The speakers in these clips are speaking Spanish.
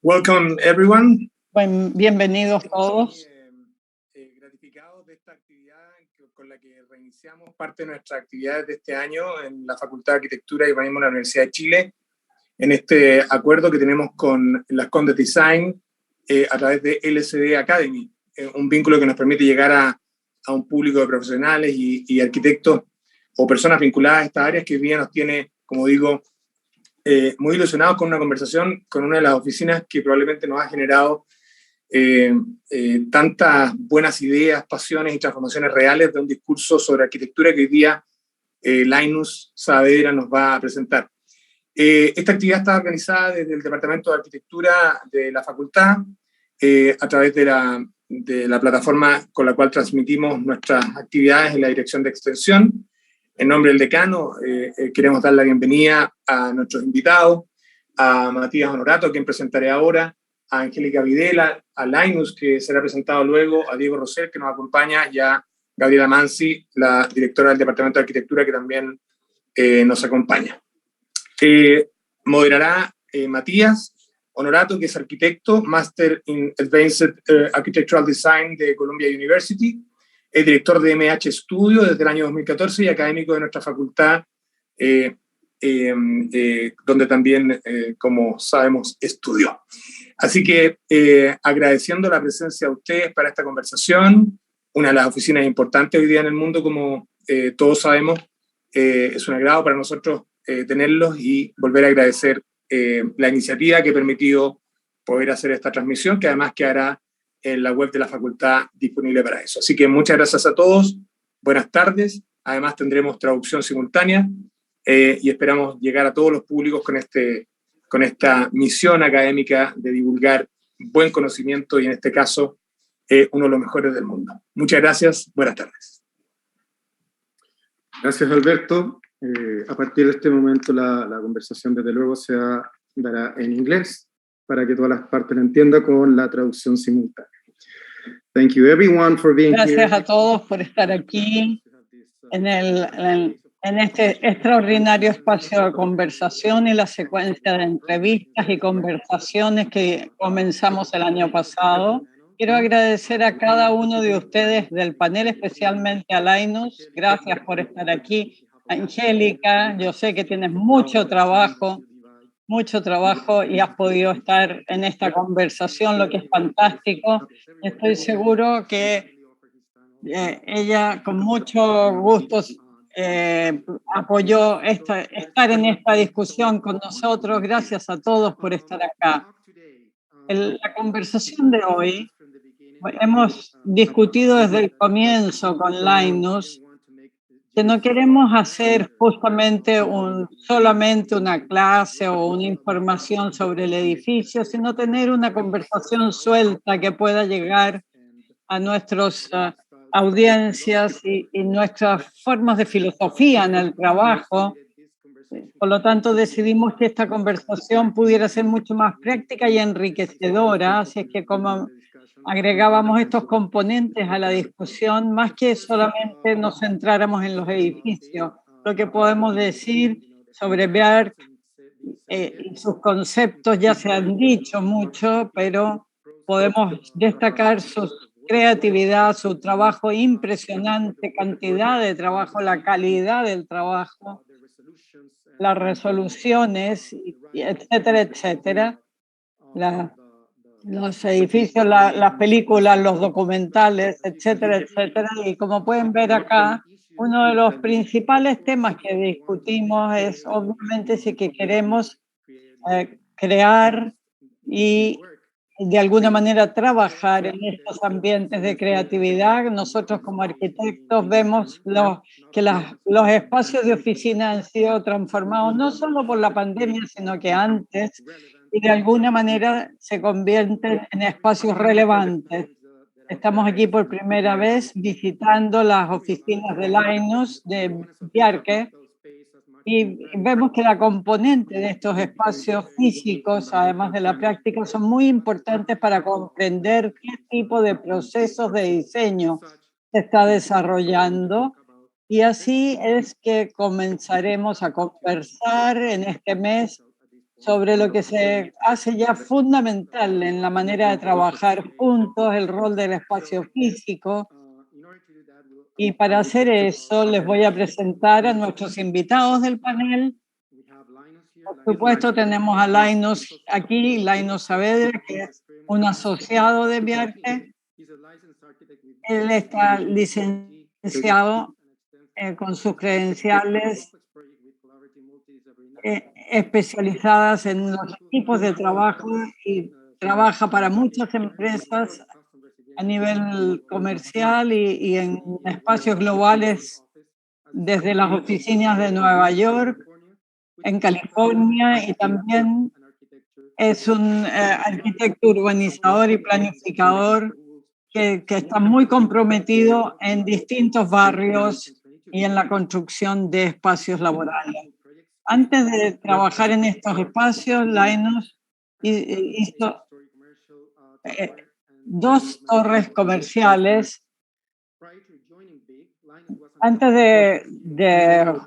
Welcome everyone. Bienvenidos todos. Gratificados de esta actividad con la que reiniciamos parte de nuestras actividades de este año en la Facultad de Arquitectura y Urbanismo de la Universidad de Chile, en este acuerdo que tenemos con las Condes Design a través de LSD Academy, un vínculo que nos permite llegar a un público de profesionales y arquitectos o personas vinculadas a estas áreas que hoy día nos tiene, como digo, muy ilusionados con una conversación con una de las oficinas que probablemente nos ha generado tantas buenas ideas, pasiones y transformaciones reales de un discurso sobre arquitectura que hoy día Linus Saavedra nos va a presentar. Esta actividad está organizada desde el Departamento de Arquitectura de la Facultad a través de la plataforma con la cual transmitimos nuestras actividades en la Dirección de Extensión. En nombre del decano, queremos dar la bienvenida a nuestros invitados, a Matías Honorato, quien presentaré ahora, a Angélica Videla, a Linus, que será presentado luego, a Diego Rosell, que nos acompaña, y a Gabriela Mansi, la directora del Departamento de Arquitectura, que también nos acompaña. Moderará Matías Honorato, que es arquitecto, Master in Advanced Architectural Design de Columbia University, es director de MH Studio desde el año 2014 y académico de nuestra facultad, donde también, como sabemos, estudió. Así que agradeciendo la presencia de ustedes para esta conversación, una de las oficinas importantes hoy día en el mundo, como todos sabemos, es un agrado para nosotros tenerlos y volver a agradecer la iniciativa que ha permitido poder hacer esta transmisión, que además quedará en la web de la facultad disponible para eso. Así que muchas gracias a todos, buenas tardes, además tendremos traducción simultánea y esperamos llegar a todos los públicos con esta misión académica de divulgar buen conocimiento y en este caso uno de los mejores del mundo. Muchas gracias, buenas tardes. Gracias, Alberto. A partir de este momento la conversación desde luego se dará en inglés para que todas las partes la entiendan con la traducción simultánea. Thank you everyone for being here. Gracias a todos por estar aquí en este extraordinario espacio de conversación y la secuencia de entrevistas y conversaciones que comenzamos el año pasado. Quiero agradecer a cada uno de ustedes del panel, especialmente a Linus. Gracias por estar aquí. Angélica, yo sé que tienes mucho trabajo y has podido estar en esta conversación, lo que es fantástico. Estoy seguro que ella con mucho gusto apoyó estar en esta discusión con nosotros. Gracias a todos por estar acá. La conversación de hoy hemos discutido desde el comienzo con Linus que no queremos hacer justamente solamente una clase o una información sobre el edificio, sino tener una conversación suelta que pueda llegar a nuestras audiencias y nuestras formas de filosofía en el trabajo. Por lo tanto, decidimos que esta conversación pudiera ser mucho más práctica y enriquecedora, así es que como agregábamos estos componentes a la discusión, más que solamente nos centráramos en los edificios. Lo que podemos decir sobre Björk y sus conceptos ya se han dicho mucho, pero podemos destacar su creatividad, su trabajo impresionante, cantidad de trabajo, la calidad del trabajo, las resoluciones, etcétera, etcétera. Los edificios, las películas, los documentales, etcétera, etcétera. Y como pueden ver acá, uno de los principales temas que discutimos es obviamente si que queremos crear y de alguna manera trabajar en estos ambientes de creatividad. Nosotros como arquitectos vemos que los espacios de oficina han sido transformados no solo por la pandemia, sino que antes, y de alguna manera se convierten en espacios relevantes. Estamos aquí por primera vez visitando las oficinas de Linus, de Bjarke, y vemos que la componente de estos espacios físicos, además de la práctica, son muy importantes para comprender qué tipo de procesos de diseño se está desarrollando. Y así es que comenzaremos a conversar en este mes sobre lo que se hace ya fundamental en la manera de trabajar juntos, el rol del espacio físico. Y para hacer eso, les voy a presentar a nuestros invitados del panel. Por supuesto, tenemos a Linus aquí, Linus Saavedra, que es un asociado de Viarte. Él está licenciado con sus credenciales especializadas en los equipos de trabajo y trabaja para muchas empresas a nivel comercial y en espacios globales desde las oficinas de Nueva York, en California, y también es un arquitecto urbanizador y planificador que está muy comprometido en distintos barrios y en la construcción de espacios laborales. Antes de trabajar en estos espacios, Linus hizo 2 torres comerciales. Antes de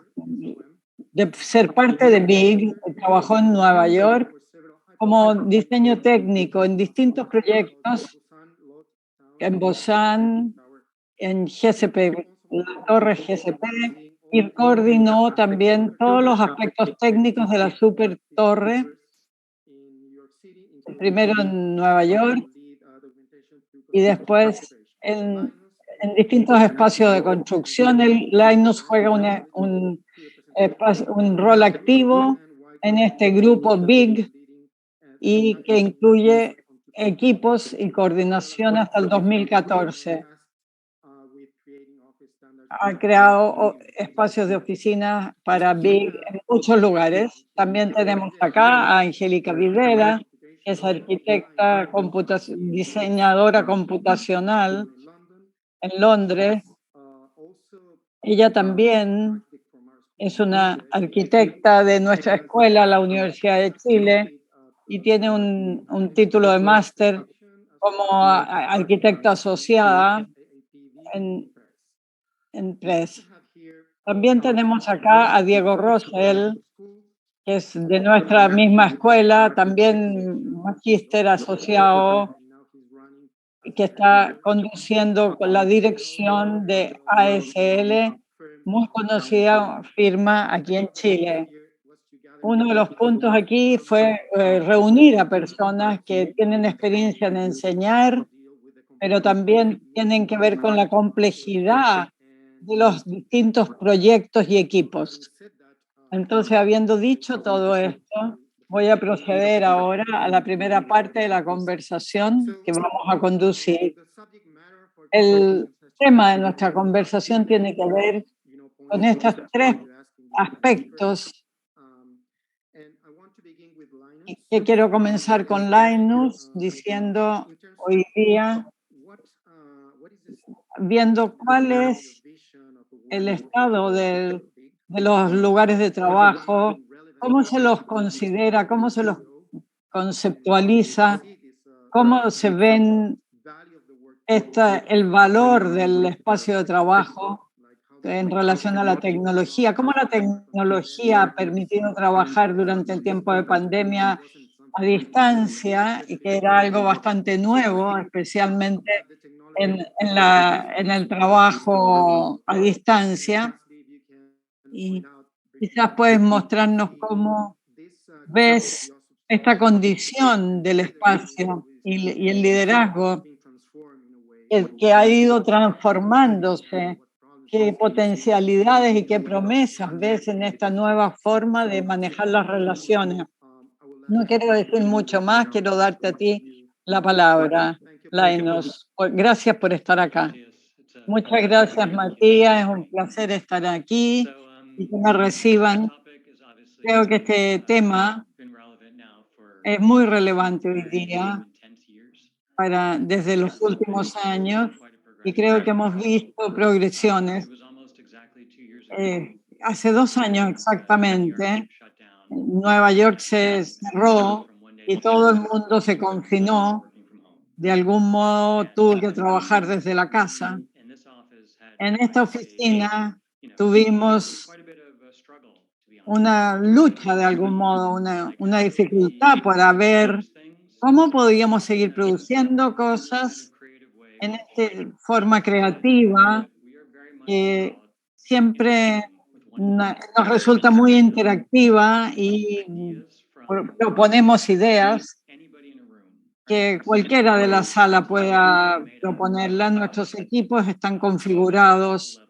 ser parte de Big, trabajó en Nueva York como diseño técnico en distintos proyectos, en Busan, en GCP, la torre GCP, y coordinó también todos los aspectos técnicos de la super torre, primero en Nueva York y después en distintos espacios de construcción. Linus juega un rol activo en este grupo Big y que incluye equipos y coordinación hasta el 2014. Ha creado espacios de oficina para Big en muchos lugares. También tenemos acá a Angélica Videla, que es arquitecta, diseñadora computacional en Londres. Ella también es una arquitecta de nuestra escuela, la Universidad de Chile, y tiene un título de máster como arquitecta asociada en PRES. También tenemos acá a Diego Rosell, que es de nuestra misma escuela, también magíster asociado, que está conduciendo con la dirección de ASL, muy conocida firma aquí en Chile. Uno de los puntos aquí fue reunir a personas que tienen experiencia en enseñar, pero también tienen que ver con la complejidad de los distintos proyectos y equipos. Entonces, habiendo dicho todo esto, voy a proceder ahora a la primera parte de la conversación que vamos a conducir. El tema de nuestra conversación tiene que ver con estos 3 aspectos. Y quiero comenzar con Linus diciendo hoy día, viendo cuál es el estado de los lugares de trabajo, cómo se los considera, cómo se los conceptualiza, cómo se ven el valor del espacio de trabajo en relación a la tecnología, cómo la tecnología ha permitido trabajar durante el tiempo de pandemia a distancia, y que era algo bastante nuevo, especialmente en el trabajo a distancia. Y quizás puedes mostrarnos cómo ves esta condición del espacio y el liderazgo que ha ido transformándose, qué potencialidades y qué promesas ves en esta nueva forma de manejar las relaciones. No quiero decir mucho más, quiero darte a ti la palabra, Linus. Gracias por estar acá. Muchas gracias, Matías, es un placer estar aquí y que me reciban. Creo que este tema es muy relevante hoy día desde los últimos años, y creo que hemos visto progresiones. Hace 2 años exactamente, Nueva York se cerró y todo el mundo se confinó. De algún modo tuvo que trabajar desde la casa. En esta oficina tuvimos una lucha de algún modo, una dificultad para ver cómo podíamos seguir produciendo cosas en esta forma creativa que siempre nos resulta muy interactiva y proponemos ideas que cualquiera de la sala pueda proponerla. Nuestros equipos están configurados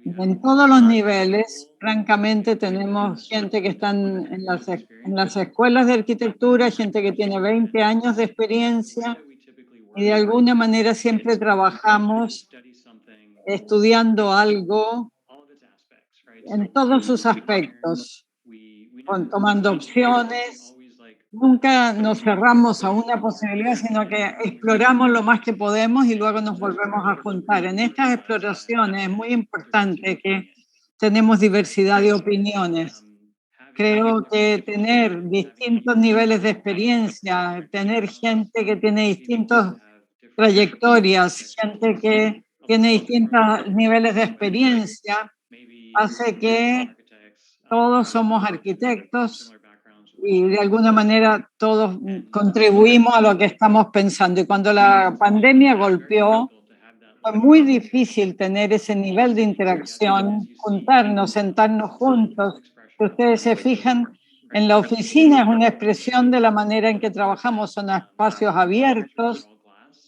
en todos los niveles. Francamente, tenemos gente que están en las escuelas de arquitectura, gente que tiene 20 años de experiencia y de alguna manera siempre trabajamos estudiando algo en todos sus aspectos, tomando opciones. Nunca nos cerramos a una posibilidad, sino que exploramos lo más que podemos y luego nos volvemos a juntar. En estas exploraciones es muy importante que tenemos diversidad de opiniones. Creo que tener distintos niveles de experiencia, tener gente que tiene distintas trayectorias, gente que tiene distintos niveles de experiencia, hace que todos somos arquitectos y de alguna manera todos contribuimos a lo que estamos pensando. Y cuando la pandemia golpeó, fue muy difícil tener ese nivel de interacción, juntarnos, sentarnos juntos. Si ustedes se fijan, en la oficina es una expresión de la manera en que trabajamos, son espacios abiertos,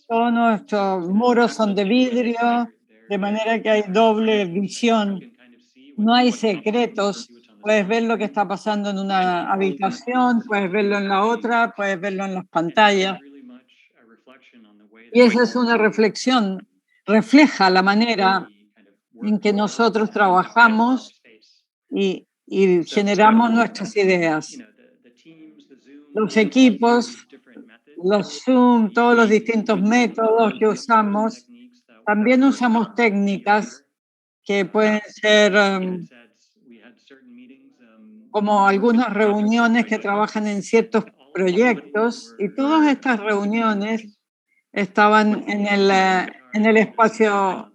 todos nuestros muros son de vidrio, de manera que hay doble visión, no hay secretos. Puedes ver lo que está pasando en una habitación, puedes verlo en la otra, puedes verlo en las pantallas. Y esa es una reflexión, refleja la manera en que nosotros trabajamos y generamos nuestras ideas. Los equipos, los Zoom, todos los distintos métodos que usamos, también usamos técnicas que pueden ser como algunas reuniones que trabajan en ciertos proyectos, y todas estas reuniones estaban en el espacio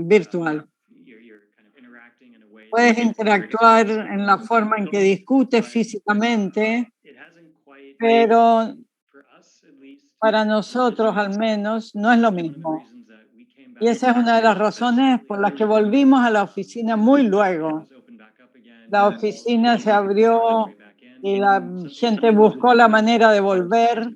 virtual. Puedes interactuar en la forma en que discutes físicamente, pero para nosotros al menos no es lo mismo. Y esa es una de las razones por las que volvimos a la oficina muy luego. La oficina se abrió y la gente buscó la manera de volver,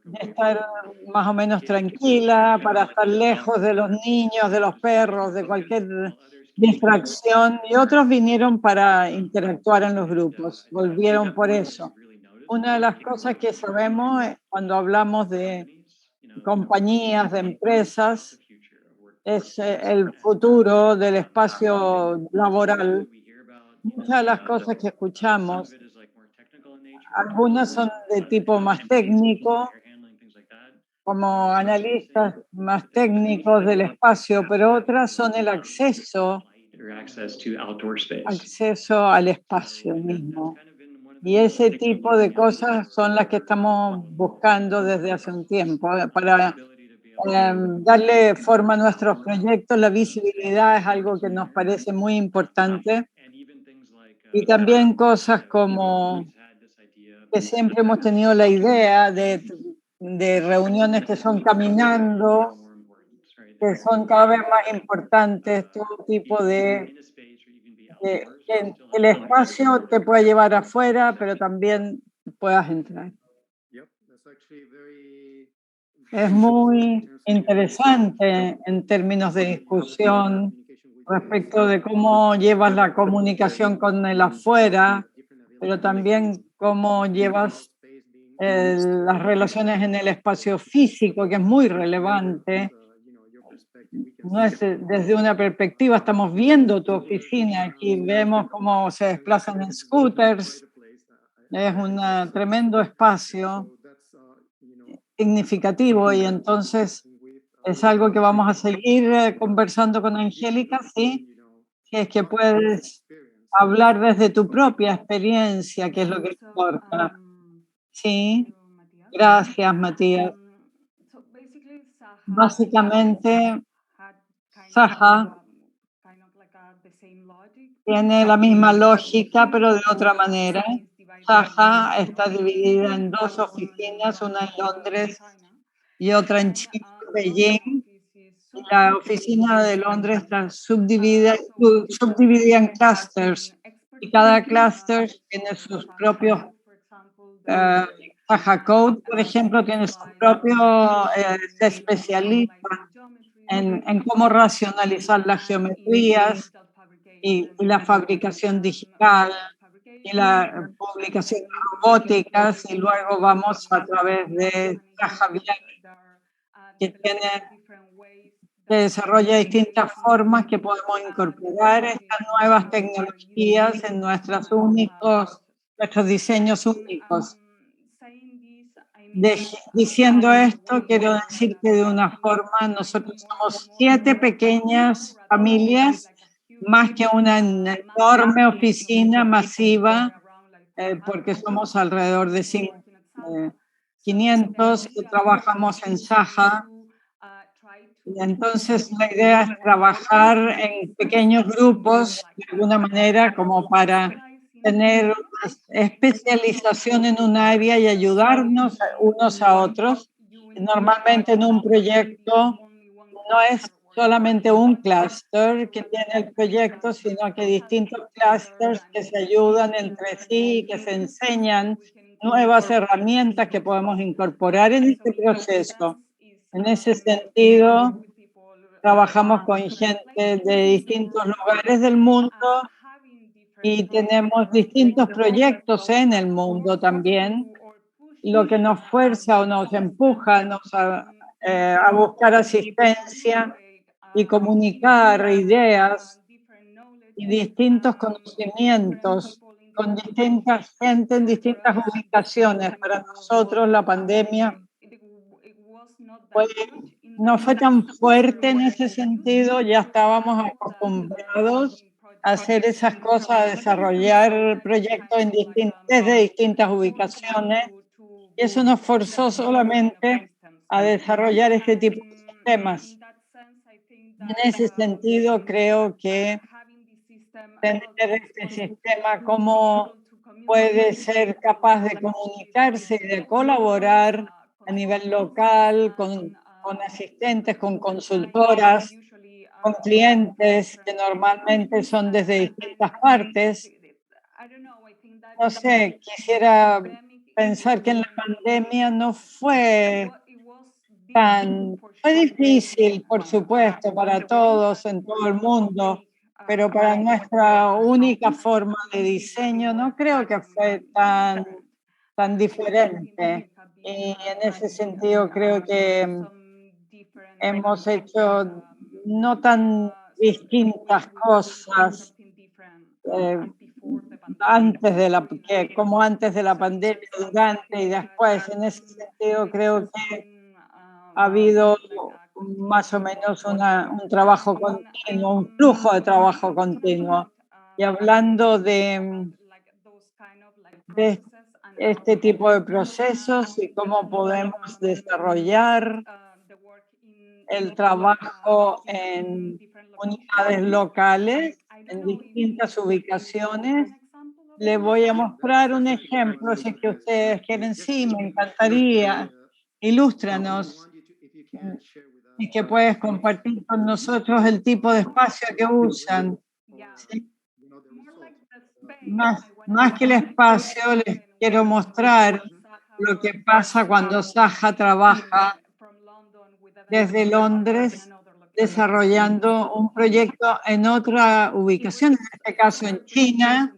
de estar más o menos tranquila, para estar lejos de los niños, de los perros, de cualquier distracción. Y otros vinieron para interactuar en los grupos, volvieron por eso. Una de las cosas que sabemos cuando hablamos de compañías, de empresas, es el futuro del espacio laboral. Muchas de las cosas que escuchamos, algunas son de tipo más técnico, como analistas más técnicos del espacio, pero otras son el acceso al espacio mismo. Y ese tipo de cosas son las que estamos buscando desde hace un tiempo para darle forma a nuestros proyectos. La visibilidad es algo que nos parece muy importante. Y también cosas como que siempre hemos tenido la idea de reuniones que son caminando, que son cada vez más importantes, todo tipo que el espacio te puede llevar afuera, pero también puedas entrar. Es muy interesante en términos de discusión respecto de cómo llevas la comunicación con el afuera, pero también cómo llevas las relaciones en el espacio físico, que es muy relevante. No es desde una perspectiva, estamos viendo tu oficina, aquí vemos cómo se desplazan en scooters, es un tremendo espacio significativo y entonces es algo que vamos a seguir conversando con Angélica, sí, que es que puedes hablar desde tu propia experiencia, que es lo que importa. Sí, gracias, Matías. Básicamente, Saha tiene la misma lógica, pero de otra manera. Saja está dividida en dos oficinas, una en Londres y otra en China, Beijing. Y la oficina de Londres está subdividida en clusters, y cada cluster tiene sus propios Saja Code, por ejemplo, tiene su propio se especializa en cómo racionalizar las geometrías y la fabricación digital y la publicación de robóticas, y luego vamos a través de Saja Vial, que desarrolla distintas formas que podemos incorporar estas nuevas tecnologías en nuestros diseños únicos. Diciendo esto, quiero decir que de una forma nosotros somos 7 pequeñas familias, más que una enorme oficina masiva, porque somos alrededor de 500 que trabajamos en Saja. Y entonces la idea es trabajar en pequeños grupos, de alguna manera, como para tener especialización en un área y ayudarnos unos a otros. Normalmente en un proyecto no es solamente un clúster que tiene el proyecto, sino que distintos clústeres que se ayudan entre sí, que se enseñan nuevas herramientas que podemos incorporar en este proceso. En ese sentido, trabajamos con gente de distintos lugares del mundo y tenemos distintos proyectos en el mundo también, lo que nos fuerza o nos empuja a buscar asistencia y comunicar ideas y distintos conocimientos con distinta gente en distintas ubicaciones. Para nosotros la pandemia no fue tan fuerte en ese sentido, ya estábamos acostumbrados a hacer esas cosas, a desarrollar proyectos desde distintas ubicaciones, y eso nos forzó solamente a desarrollar este tipo de sistemas. En ese sentido, creo que tener este sistema, cómo puede ser capaz de comunicarse y de colaborar a nivel local con asistentes, con consultoras, con clientes que normalmente son desde distintas partes. No sé, quisiera pensar que en la pandemia no fue fue difícil, por supuesto, para todos en todo el mundo, pero para nuestra única forma de diseño no creo que fue tan diferente. Y en ese sentido creo que hemos hecho no tan distintas cosas como antes de la pandemia, durante y después. En ese sentido creo que ha habido más o menos un trabajo continuo, un flujo de trabajo continuo. Y hablando de este tipo de procesos y cómo podemos desarrollar el trabajo en unidades locales, en distintas ubicaciones. Le voy a mostrar un ejemplo, si es que ustedes quieren. Sí, me encantaría. Ilústranos. Y que puedes compartir con nosotros el tipo de espacio que usan. ¿Sí? Más que el espacio, les quiero mostrar lo que pasa cuando Saja trabaja desde Londres desarrollando un proyecto en otra ubicación, en este caso en China.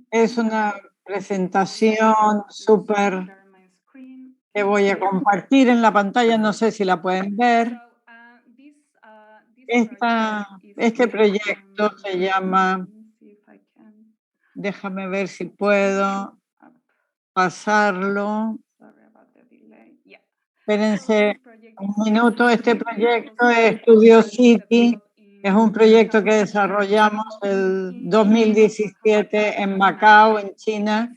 Es una presentación súper que voy a compartir en la pantalla, no sé si la pueden ver. Este proyecto se llama, déjame ver si puedo pasarlo. Espérense un minuto. Este proyecto es Studio City. Es un proyecto que desarrollamos el 2017 en Macao, en China.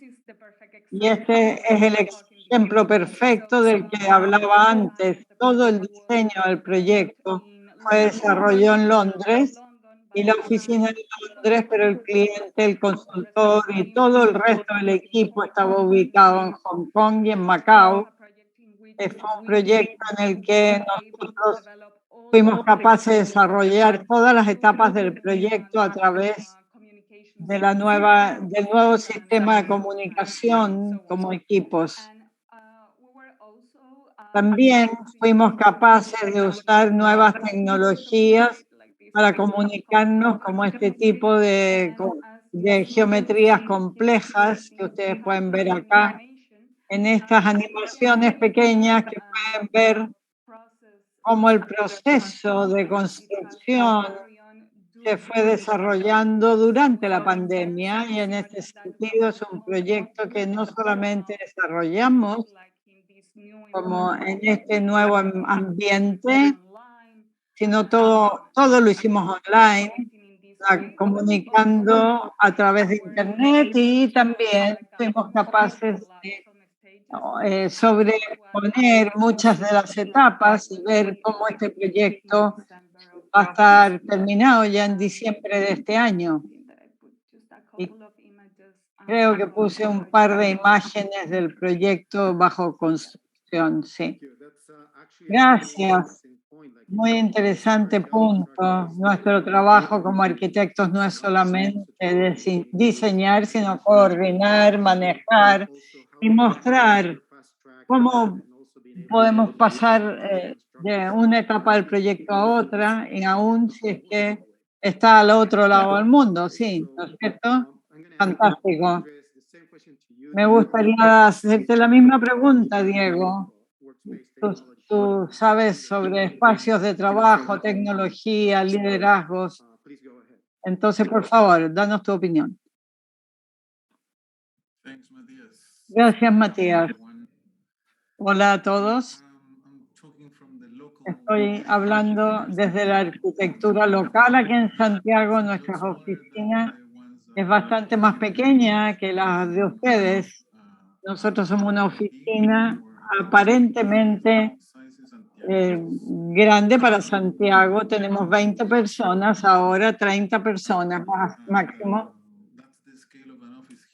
Y este es el ejemplo perfecto del que hablaba antes. Todo el diseño del proyecto fue desarrollado en Londres y la oficina en Londres, pero el cliente, el consultor y todo el resto del equipo estaba ubicado en Hong Kong y en Macao. Fue un proyecto en el que nosotros fuimos capaces de desarrollar todas las etapas del proyecto a través de del nuevo sistema de comunicación como equipos. También fuimos capaces de usar nuevas tecnologías para comunicarnos como este tipo de geometrías complejas que ustedes pueden ver acá en estas animaciones pequeñas que pueden ver cómo el proceso de construcción se fue desarrollando durante la pandemia, y en este sentido es un proyecto que no solamente desarrollamos como en este nuevo ambiente, sino todo lo hicimos online, comunicando a través de Internet, y también fuimos capaces de sobreponer muchas de las etapas y ver cómo este proyecto va a estar terminado ya en diciembre de este año. Y creo que puse un par de imágenes del proyecto bajo construcción, sí. Gracias. Muy interesante punto. Nuestro trabajo como arquitectos no es solamente diseñar, sino coordinar, manejar y mostrar cómo podemos pasar de una etapa del proyecto a otra, y aún si es que está al otro lado del mundo, sí, ¿no es cierto? Fantástico. Me gustaría hacerte la misma pregunta, Diego. Tú sabes sobre espacios de trabajo, tecnología, liderazgos. Entonces, por favor, danos tu opinión. Gracias, Matías. Hola a todos. Estoy hablando desde la arquitectura local aquí en Santiago. Nuestras oficinas es bastante más pequeña que las de ustedes. Nosotros somos una oficina aparentemente grande para Santiago. Tenemos 20 personas, ahora 30 personas máximo.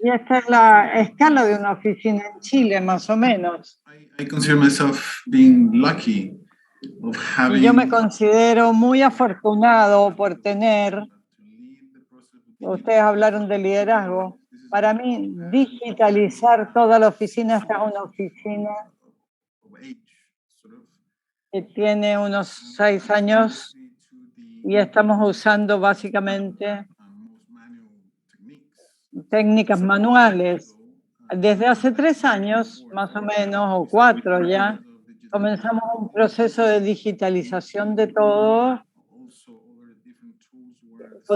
Y esta es la escala de una oficina en Chile, más o menos. I consider myself being lucky of having, y yo me considero muy afortunado por tener, ustedes hablaron de liderazgo, para mí digitalizar toda la oficina. Esta es una oficina que tiene unos 6 años y estamos usando básicamente técnicas manuales. Desde hace 3 años, más o menos, o 4 ya, comenzamos un proceso de digitalización de todo,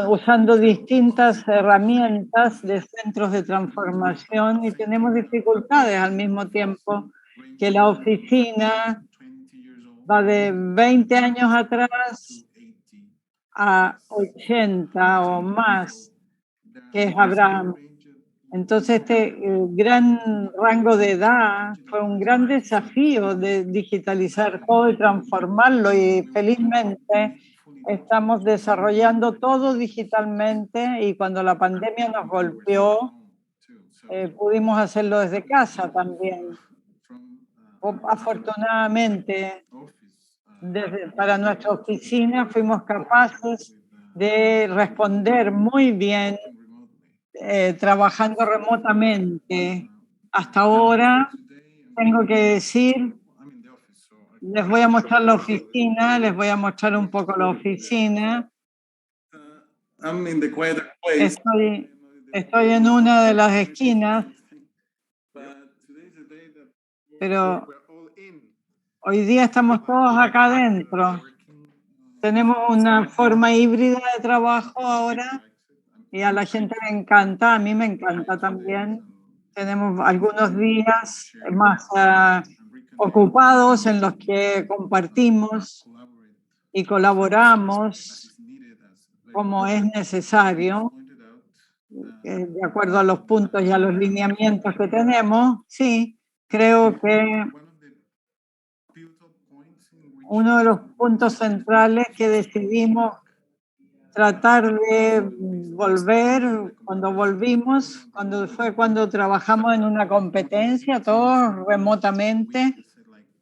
usando distintas herramientas de centros de transformación, y tenemos dificultades al mismo tiempo que la oficina va de 20 años atrás a 80 o más, que es Abraham. Entonces, este gran rango de edad fue un gran desafío de digitalizar todo y transformarlo, y felizmente estamos desarrollando todo digitalmente, y cuando la pandemia nos golpeó, pudimos hacerlo desde casa también. Afortunadamente, para nuestra oficina fuimos capaces de responder muy bien trabajando remotamente. Hasta ahora, tengo que decir, les voy a mostrar la oficina, les voy a mostrar un poco la oficina. Estoy en una de las esquinas, pero hoy día estamos todos acá adentro. Tenemos una forma híbrida de trabajo ahora y a la gente le encanta, a mí me encanta también. Tenemos algunos días más ocupados en los que compartimos y colaboramos como es necesario, de acuerdo a los puntos y a los lineamientos que tenemos. Sí, creo que uno de los puntos centrales que decidimos tratar de volver, cuando trabajamos en una competencia, todos remotamente,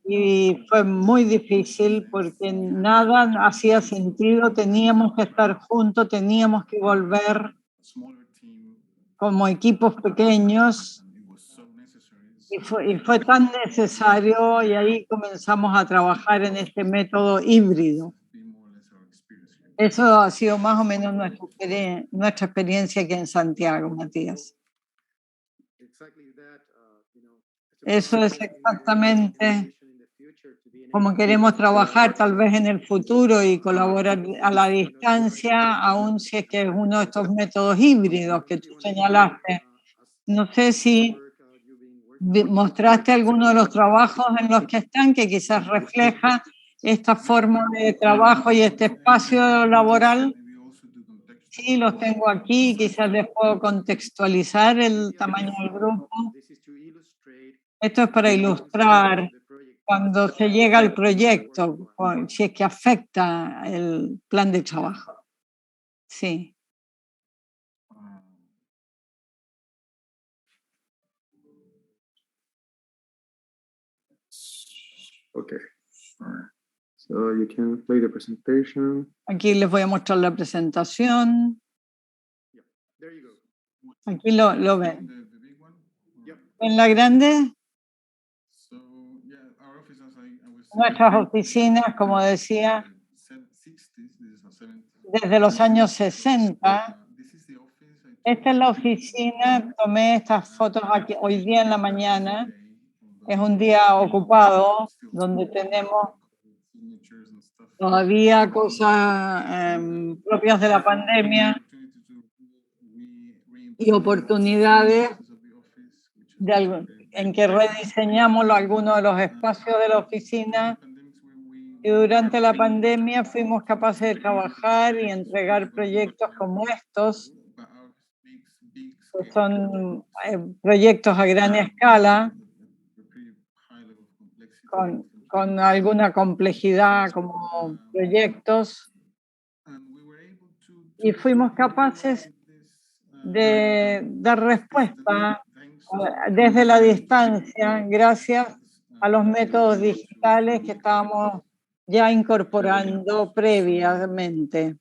y fue muy difícil porque nada hacía sentido, teníamos que estar juntos, teníamos que volver como equipos pequeños, y fue tan necesario, y ahí comenzamos a trabajar en este método híbrido. Eso ha sido más o menos nuestra experiencia aquí en Santiago, Matías. Eso es exactamente como queremos trabajar tal vez en el futuro y colaborar a la distancia, aun si es que es uno de estos métodos híbridos que tú señalaste. No sé si mostraste alguno de los trabajos en los que están, que quizás refleja esta forma de trabajo y este espacio laboral. Sí, los tengo aquí, quizás les puedo contextualizar el tamaño del grupo. Esto es para ilustrar cuando se llega al proyecto, si es que afecta el plan de trabajo. Sí. Okay. So you can play the presentation. Aquí les voy a mostrar la presentación. Aquí lo ven. ¿En la grande? Nuestras oficinas, como decía, desde los años 60. Esta es la oficina, tomé estas fotos aquí hoy día en la mañana. Es un día ocupado donde tenemos todavía cosas propias de la pandemia y oportunidades en que rediseñamos algunos de los espacios de la oficina, y durante la pandemia fuimos capaces de trabajar y entregar proyectos como estos, que son proyectos a gran escala, con alguna complejidad como proyectos, y fuimos capaces de dar respuesta desde la distancia gracias a los métodos digitales que estábamos ya incorporando previamente.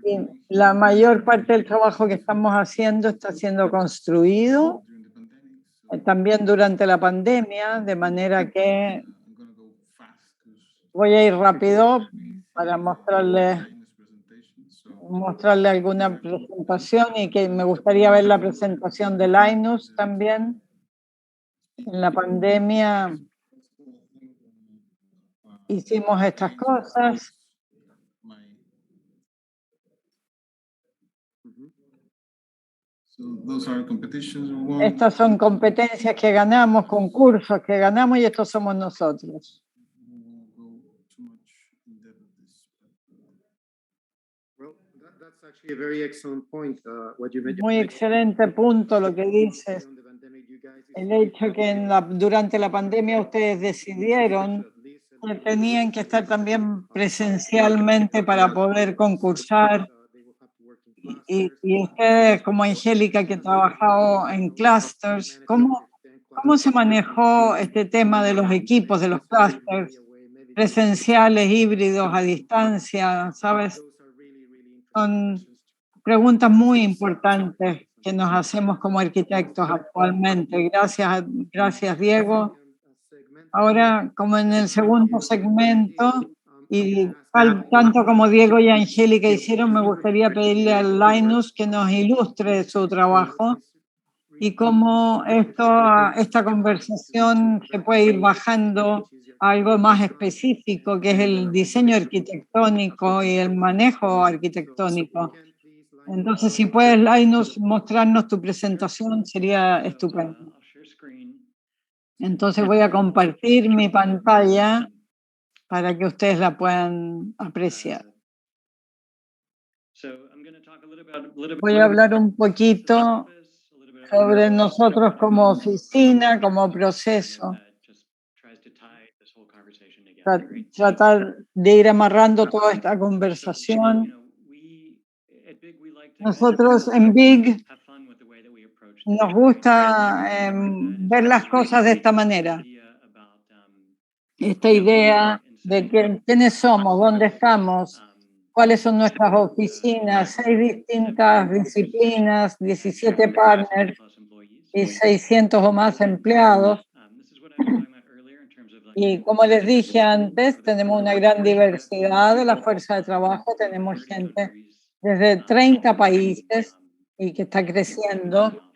Y la mayor parte del trabajo que estamos haciendo está siendo construido también durante la pandemia, de manera que voy a ir rápido para mostrarle alguna presentación, y que me gustaría ver la presentación de Linus también. En la pandemia hicimos estas cosas. Estas son competencias que ganamos, concursos que ganamos, y estos somos nosotros. Muy excelente punto lo que dices. El hecho que durante la pandemia ustedes decidieron que tenían que estar también presencialmente para poder concursar. Y ustedes, como Angélica, que ha trabajado en clusters, ¿cómo se manejó este tema de los equipos, de los clusters, presenciales, híbridos, a distancia? ¿Sabes? Son preguntas muy importantes que nos hacemos como arquitectos actualmente. Gracias, Diego. Ahora, como en el segundo segmento, y tanto como Diego y Angélica hicieron, me gustaría pedirle a Linus que nos ilustre su trabajo y cómo esta conversación se puede ir bajando a algo más específico, que es el diseño arquitectónico y el manejo arquitectónico. Entonces, si puedes, Linus, mostrarnos tu presentación, sería estupendo. Entonces voy a compartir mi pantalla para que ustedes la puedan apreciar. Voy a hablar un poquito sobre nosotros como oficina, como proceso. tratar de ir amarrando toda esta conversación. Nosotros en Big nos gusta ver las cosas de esta manera. Esta idea de quiénes somos, dónde estamos, cuáles son nuestras oficinas, 6 distintas disciplinas, 17 partners y 600 o más empleados. Y como les dije antes, tenemos una gran diversidad de la fuerza de trabajo, tenemos gente desde 30 países y que está creciendo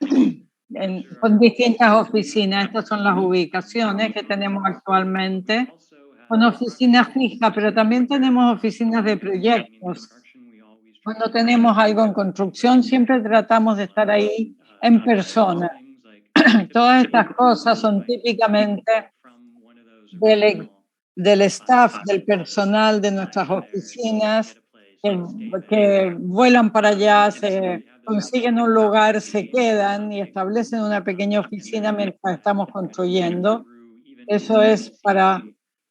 con distintas oficinas. Estas son las ubicaciones que tenemos actualmente, con oficinas fijas, pero también tenemos oficinas de proyectos. Cuando tenemos algo en construcción, siempre tratamos de estar ahí en persona. Todas estas cosas son típicamente del staff, del personal de nuestras oficinas, que vuelan para allá, se consiguen un lugar, se quedan y establecen una pequeña oficina mientras estamos construyendo. Eso es para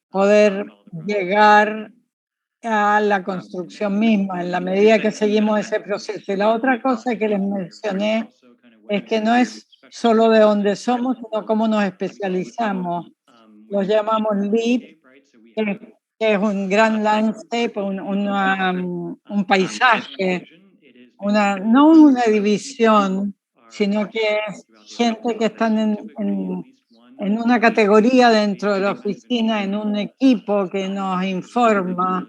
poder llegar a la construcción misma, en la medida que seguimos ese proceso. Y la otra cosa que les mencioné es que no es solo de dónde somos, sino cómo nos especializamos. Los llamamos LEAP, que es un gran landscape, un paisaje, no una división, sino que es gente que están en una categoría dentro de la oficina, en un equipo que nos informa,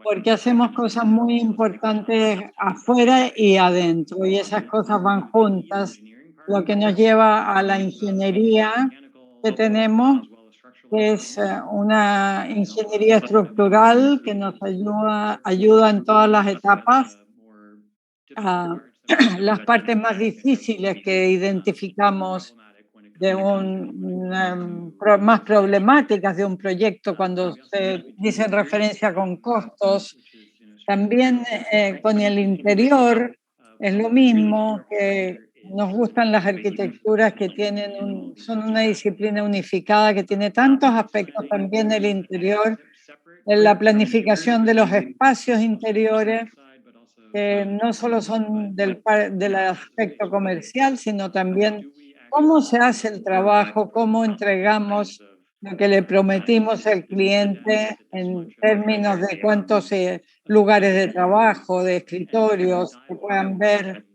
porque hacemos cosas muy importantes afuera y adentro, y esas cosas van juntas, lo que nos lleva a la ingeniería que tenemos, que es una ingeniería estructural que nos ayuda en todas las etapas. Las partes más difíciles que identificamos más problemáticas de un proyecto cuando se dice en referencia con costos. También con el interior es lo mismo, que nos gustan las arquitecturas que son una disciplina unificada que tiene tantos aspectos también el interior, en la planificación de los espacios interiores, que no solo son del aspecto comercial, sino también cómo se hace el trabajo, cómo entregamos lo que le prometimos al cliente en términos de cuántos lugares de trabajo, de escritorios, que puedan ver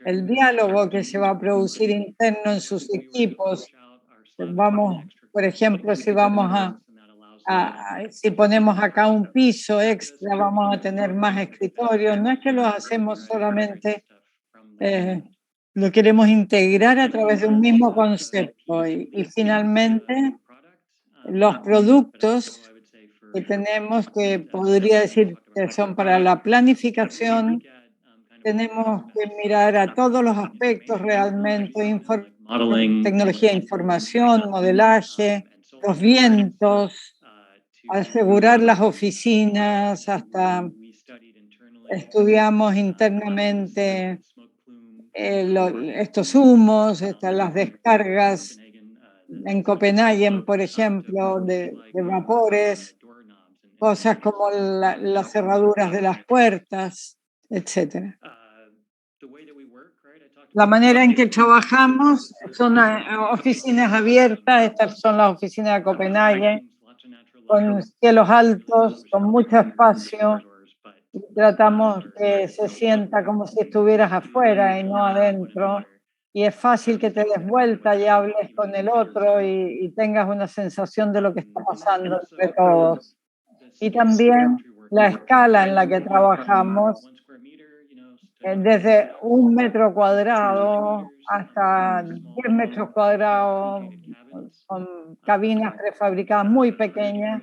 el diálogo que se va a producir interno en sus equipos. Por ejemplo, si ponemos acá un piso extra, vamos a tener más escritorios. No es que lo hacemos solamente, lo queremos integrar a través de un mismo concepto. Y finalmente, los productos que tenemos, que podría decir que son para la planificación, tenemos que mirar a todos los aspectos realmente, tecnología de información, modelaje, los vientos, asegurar las oficinas, hasta estudiamos internamente estos humos, las descargas en Copenhague, por ejemplo, de vapores, cosas como las cerraduras de las puertas, etc. La manera en que trabajamos son oficinas abiertas. Estas son las oficinas de Copenhague, con cielos altos, con mucho espacio. Y tratamos que se sienta como si estuvieras afuera y no adentro. Y es fácil que te des vuelta y hables con el otro y tengas una sensación de lo que está pasando entre todos. Y también la escala en la que trabajamos, desde 1 metro cuadrado hasta 10 metros cuadrados, con cabinas prefabricadas muy pequeñas,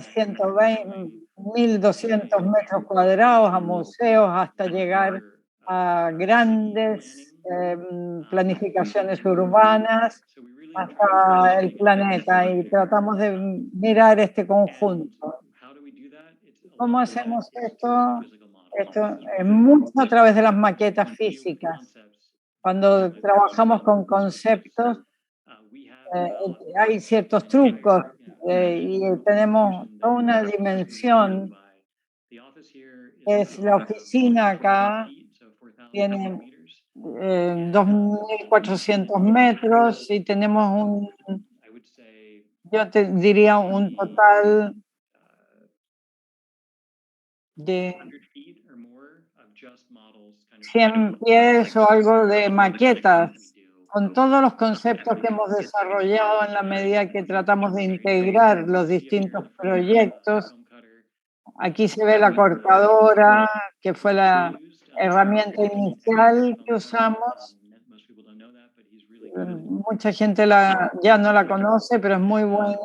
120, 1.200 metros cuadrados, a museos, hasta llegar a grandes planificaciones urbanas, hasta el planeta, y tratamos de mirar este conjunto. ¿Cómo hacemos esto? Esto es mucho a través de las maquetas físicas. Cuando trabajamos con conceptos, hay ciertos trucos. y tenemos toda una dimensión, que es la oficina acá, tiene 2.400 metros y tenemos yo te diría un total de 100 pies o algo de maquetas, con todos los conceptos que hemos desarrollado en la medida que tratamos de integrar los distintos proyectos. Aquí se ve la cortadora, que fue la herramienta inicial que usamos. Mucha gente ya no la conoce, pero es muy buena.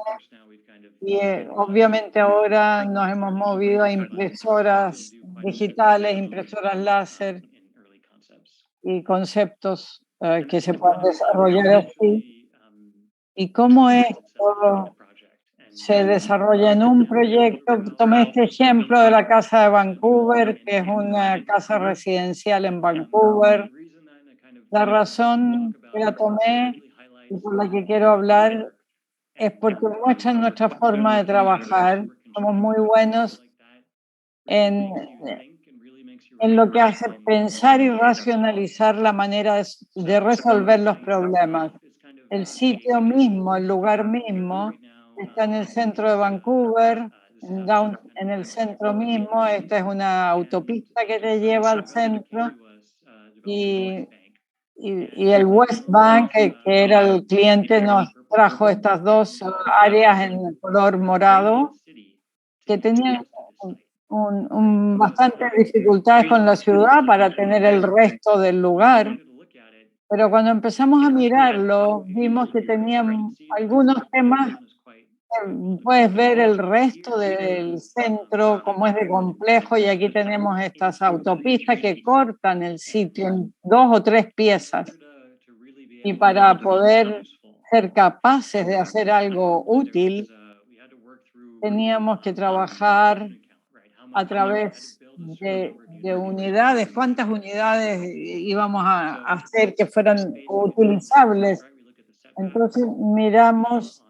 Y obviamente ahora nos hemos movido a impresoras digitales, impresoras láser y conceptos que se pueden desarrollar así. ¿Y cómo esto se desarrolla en un proyecto? Tomé este ejemplo de la Casa de Vancouver, que es una casa residencial en Vancouver. La razón que la tomé y por la que quiero hablar es porque muestran nuestra forma de trabajar. Somos muy buenos en lo que hace pensar y racionalizar la manera de resolver los problemas. El sitio mismo, el lugar mismo, está en el centro de Vancouver, en el centro mismo. Esta es una autopista que te lleva al centro y el West Bank, que era el cliente, nos trajo estas dos áreas en color morado que tenían bastantes dificultades con la ciudad para tener el resto del lugar. Pero cuando empezamos a mirarlo, vimos que tenían algunos temas. Puedes ver el resto del centro, como es de complejo, y aquí tenemos estas autopistas que cortan el sitio en 2 o 3 piezas. Y para poder ser capaces de hacer algo útil, teníamos que trabajar a través de unidades. ¿Cuántas unidades íbamos a hacer que fueran utilizables? Entonces miramos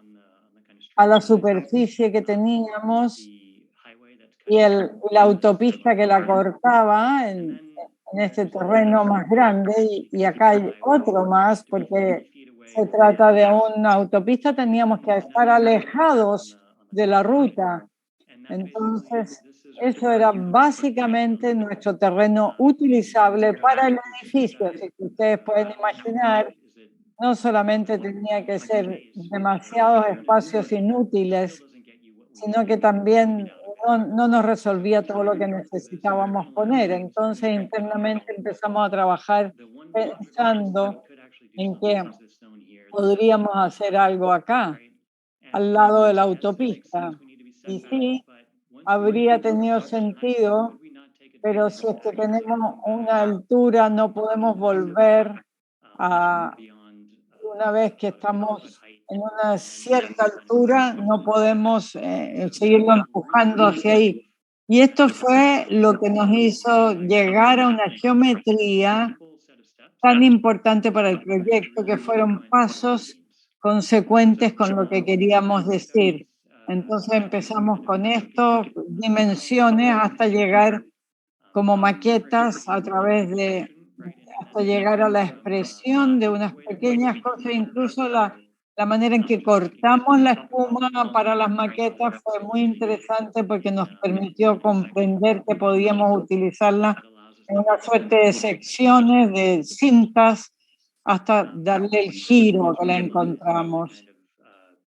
a la superficie que teníamos y la autopista que la cortaba en este terreno más grande, y acá hay otro más porque se trata de una autopista, teníamos que estar alejados de la ruta. Entonces, eso era básicamente nuestro terreno utilizable para el edificio. Así que ustedes pueden imaginar, no solamente tenía que ser demasiados espacios inútiles, sino que también no nos resolvía todo lo que necesitábamos poner. Entonces, internamente empezamos a trabajar pensando en que podríamos hacer algo acá, al lado de la autopista. Y sí, habría tenido sentido, pero si es que tenemos una altura, no podemos volver una vez que estamos en una cierta altura, no podemos seguirlo empujando hacia ahí. Y esto fue lo que nos hizo llegar a una geometría tan importante para el proyecto, que fueron pasos consecuentes con lo que queríamos decir. Entonces empezamos con esto, dimensiones, hasta llegar como maquetas hasta llegar a la expresión de unas pequeñas cosas. Incluso la manera en que cortamos la espuma para las maquetas fue muy interesante porque nos permitió comprender que podíamos utilizarla en una suerte de secciones, de cintas, hasta darle el giro que la encontramos.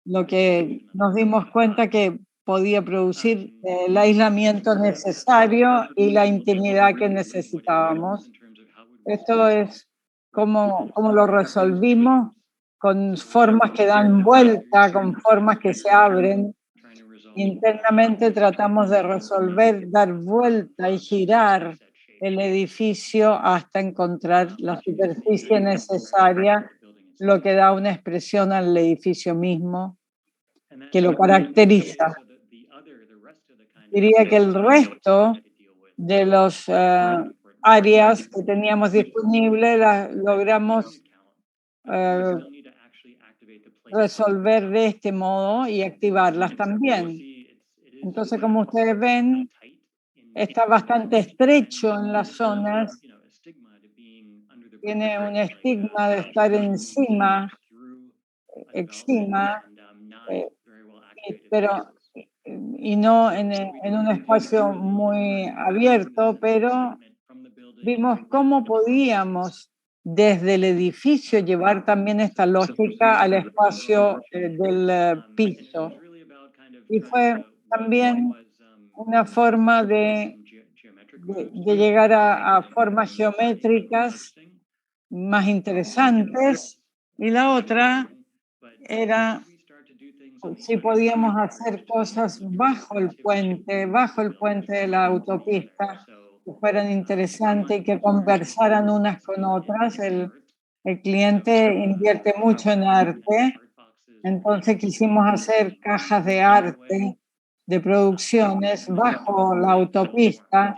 Lo que nos dimos cuenta que podía producir el aislamiento necesario y la intimidad que necesitábamos. Esto es cómo lo resolvimos, con formas que dan vuelta, con formas que se abren. Internamente tratamos de resolver, dar vuelta y girar el edificio hasta encontrar la superficie necesaria, lo que da una expresión al edificio mismo que lo caracteriza. Diría que el resto de los áreas que teníamos disponibles las logramos resolver de este modo y activarlas también. Entonces, como ustedes ven, está bastante estrecho en las zonas, tiene un estigma de estar encima, pero y no en un espacio muy abierto, pero vimos cómo podíamos desde el edificio llevar también esta lógica al espacio del piso. Y fue también una forma de llegar a formas geométricas más interesantes. Y la otra era si podíamos hacer cosas bajo el puente de la autopista, que fueran interesantes y que conversaran unas con otras. El cliente invierte mucho en arte, entonces quisimos hacer cajas de arte, de producciones bajo la autopista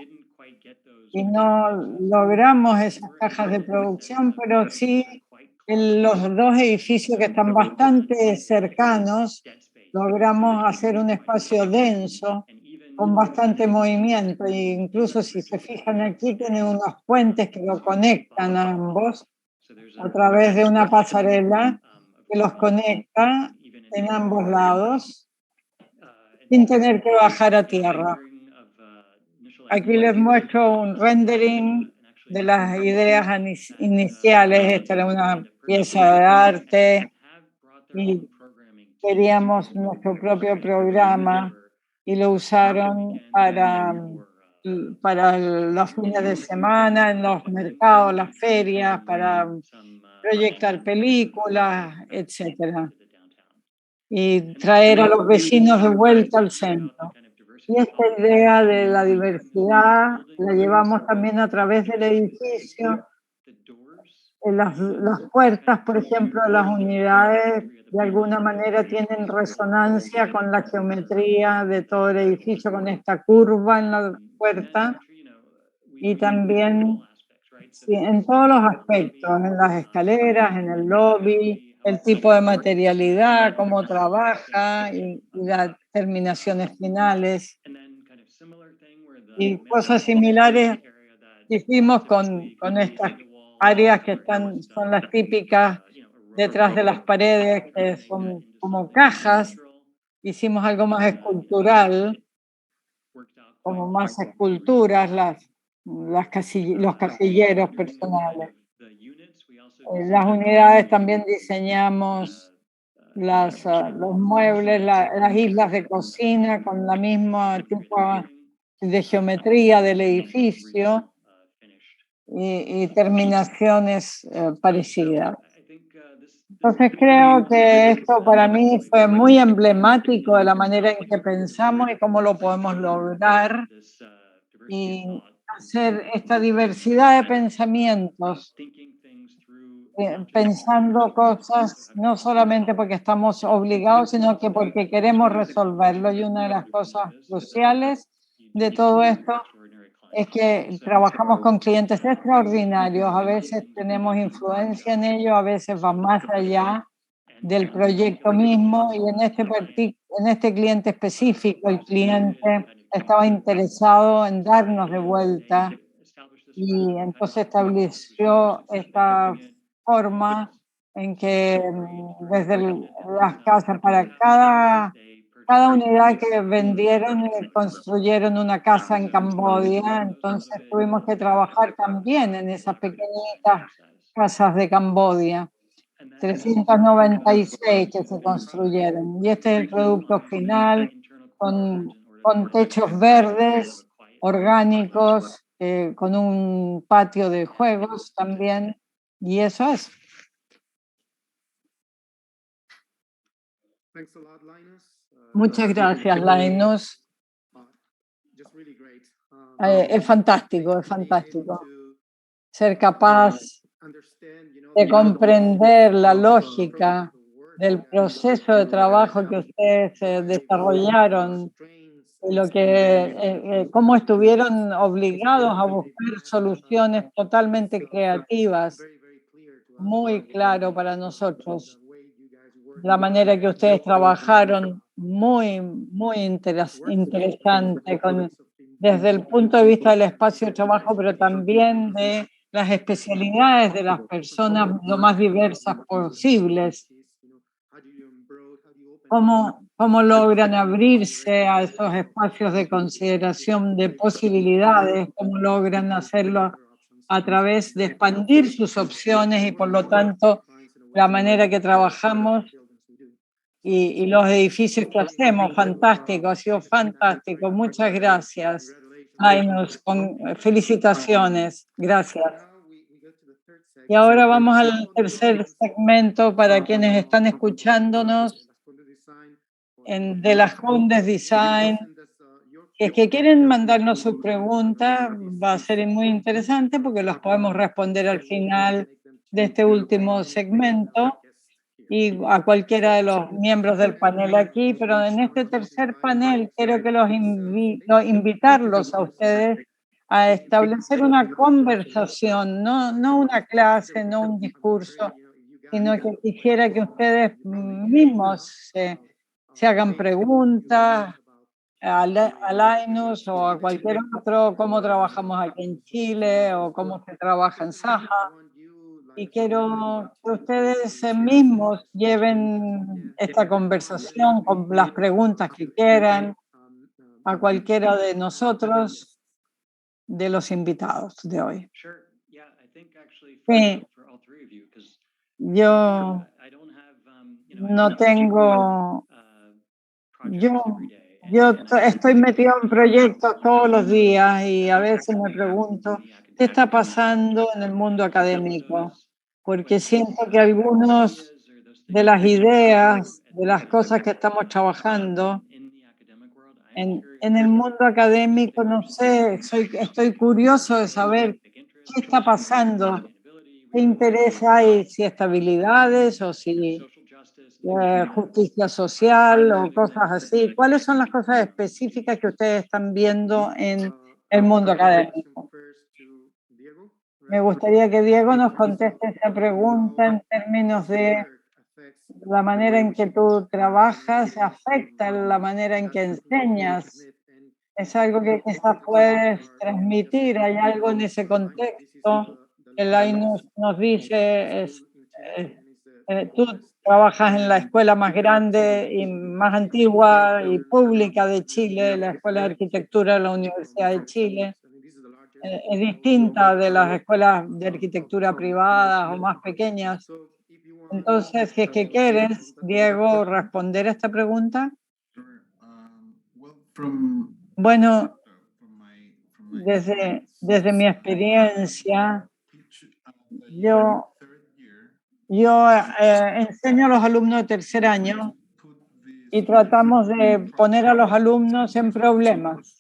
y no logramos esas cajas de producción, pero sí en los dos edificios que están bastante cercanos, logramos hacer un espacio denso con bastante movimiento e incluso si se fijan aquí tienen unos puentes que lo conectan a ambos a través de una pasarela que los conecta en ambos lados sin tener que bajar a tierra. Aquí les muestro un rendering de las ideas iniciales. Esta era una pieza de arte y queríamos nuestro propio programa y lo usaron para los fines de semana, en los mercados, las ferias, para proyectar películas, etcétera, y traer a los vecinos de vuelta al centro. Y esta idea de la diversidad la llevamos también a través del edificio. Las puertas, por ejemplo, de las unidades, de alguna manera tienen resonancia con la geometría de todo el edificio, con esta curva en la puerta. Y también sí, en todos los aspectos, en las escaleras, en el lobby, el tipo de materialidad, cómo trabaja y las terminaciones finales. Y cosas similares hicimos con estas áreas que son las típicas detrás de las paredes, que son como cajas. Hicimos algo más escultural, como más esculturas, los casilleros personales. Las unidades también diseñamos los muebles, las islas de cocina con la misma tipo de geometría del edificio y terminaciones parecidas. Entonces creo que esto para mí fue muy emblemático de la manera en que pensamos y cómo lo podemos lograr y hacer esta diversidad de pensamientos, pensando cosas no solamente porque estamos obligados, sino que porque queremos resolverlo. Y una de las cosas cruciales de todo esto es que trabajamos con clientes extraordinarios, a veces tenemos influencia en ellos, a veces va más allá del proyecto mismo y en este cliente específico el cliente estaba interesado en darnos de vuelta y entonces estableció esta forma en que desde las casas para cada unidad que vendieron construyeron una casa en Camboya, entonces tuvimos que trabajar también en esas pequeñitas casas de Camboya, 396 que se construyeron. Y este es el producto final con techos verdes, orgánicos, con un patio de juegos también. Y eso es. Muchas gracias, Linus. Es fantástico ser capaz de comprender la lógica del proceso de trabajo que ustedes desarrollaron y cómo estuvieron obligados a buscar soluciones totalmente creativas. Muy claro para nosotros la manera que ustedes trabajaron, muy interesante, desde el punto de vista del espacio de trabajo, pero también de las especialidades de las personas lo más diversas posibles. ¿Cómo logran abrirse a esos espacios de consideración de posibilidades? ¿Cómo logran hacerlo a través de expandir sus opciones y, por lo tanto, la manera que trabajamos y los edificios que hacemos? Fantástico, ha sido fantástico. Muchas gracias. Linus, felicitaciones. Gracias. Y ahora vamos al tercer segmento para quienes están escuchándonos de las Condes Design. Si es que quieren mandarnos sus preguntas, va a ser muy interesante porque los podemos responder al final de este último segmento y a cualquiera de los miembros del panel aquí, pero en este tercer panel quiero que invitarlos a ustedes a establecer una conversación, no una clase, no un discurso, sino que quisiera que ustedes mismos se hagan preguntas a Linus o a cualquier otro, cómo trabajamos aquí en Chile o cómo se trabaja en Saja. Y quiero que ustedes mismos lleven esta conversación con las preguntas que quieran a cualquiera de nosotros, de los invitados de hoy. Sí, yo no tengo, yo estoy metido en proyectos todos los días y a veces me pregunto qué está pasando en el mundo académico, porque siento que algunos de las ideas, de las cosas que estamos trabajando en el mundo académico, no sé, estoy curioso de saber qué está pasando, qué interés hay, si estabilidades o si justicia social o cosas así. ¿Cuáles son las cosas específicas que ustedes están viendo en el mundo académico? Me gustaría que Diego nos conteste esa pregunta en términos de la manera en que tú trabajas, afecta la manera en que enseñas. Es algo que quizás puedes transmitir. Hay algo en ese contexto que Linus nos dice, tú trabajas en la escuela más grande y más antigua y pública de Chile, la Escuela de Arquitectura de la Universidad de Chile. Es distinta de las escuelas de arquitectura privadas o más pequeñas. Entonces, si es que quieres, Diego, responder a esta pregunta. Bueno, desde mi experiencia, yo enseño a los alumnos de tercer año y tratamos de poner a los alumnos en problemas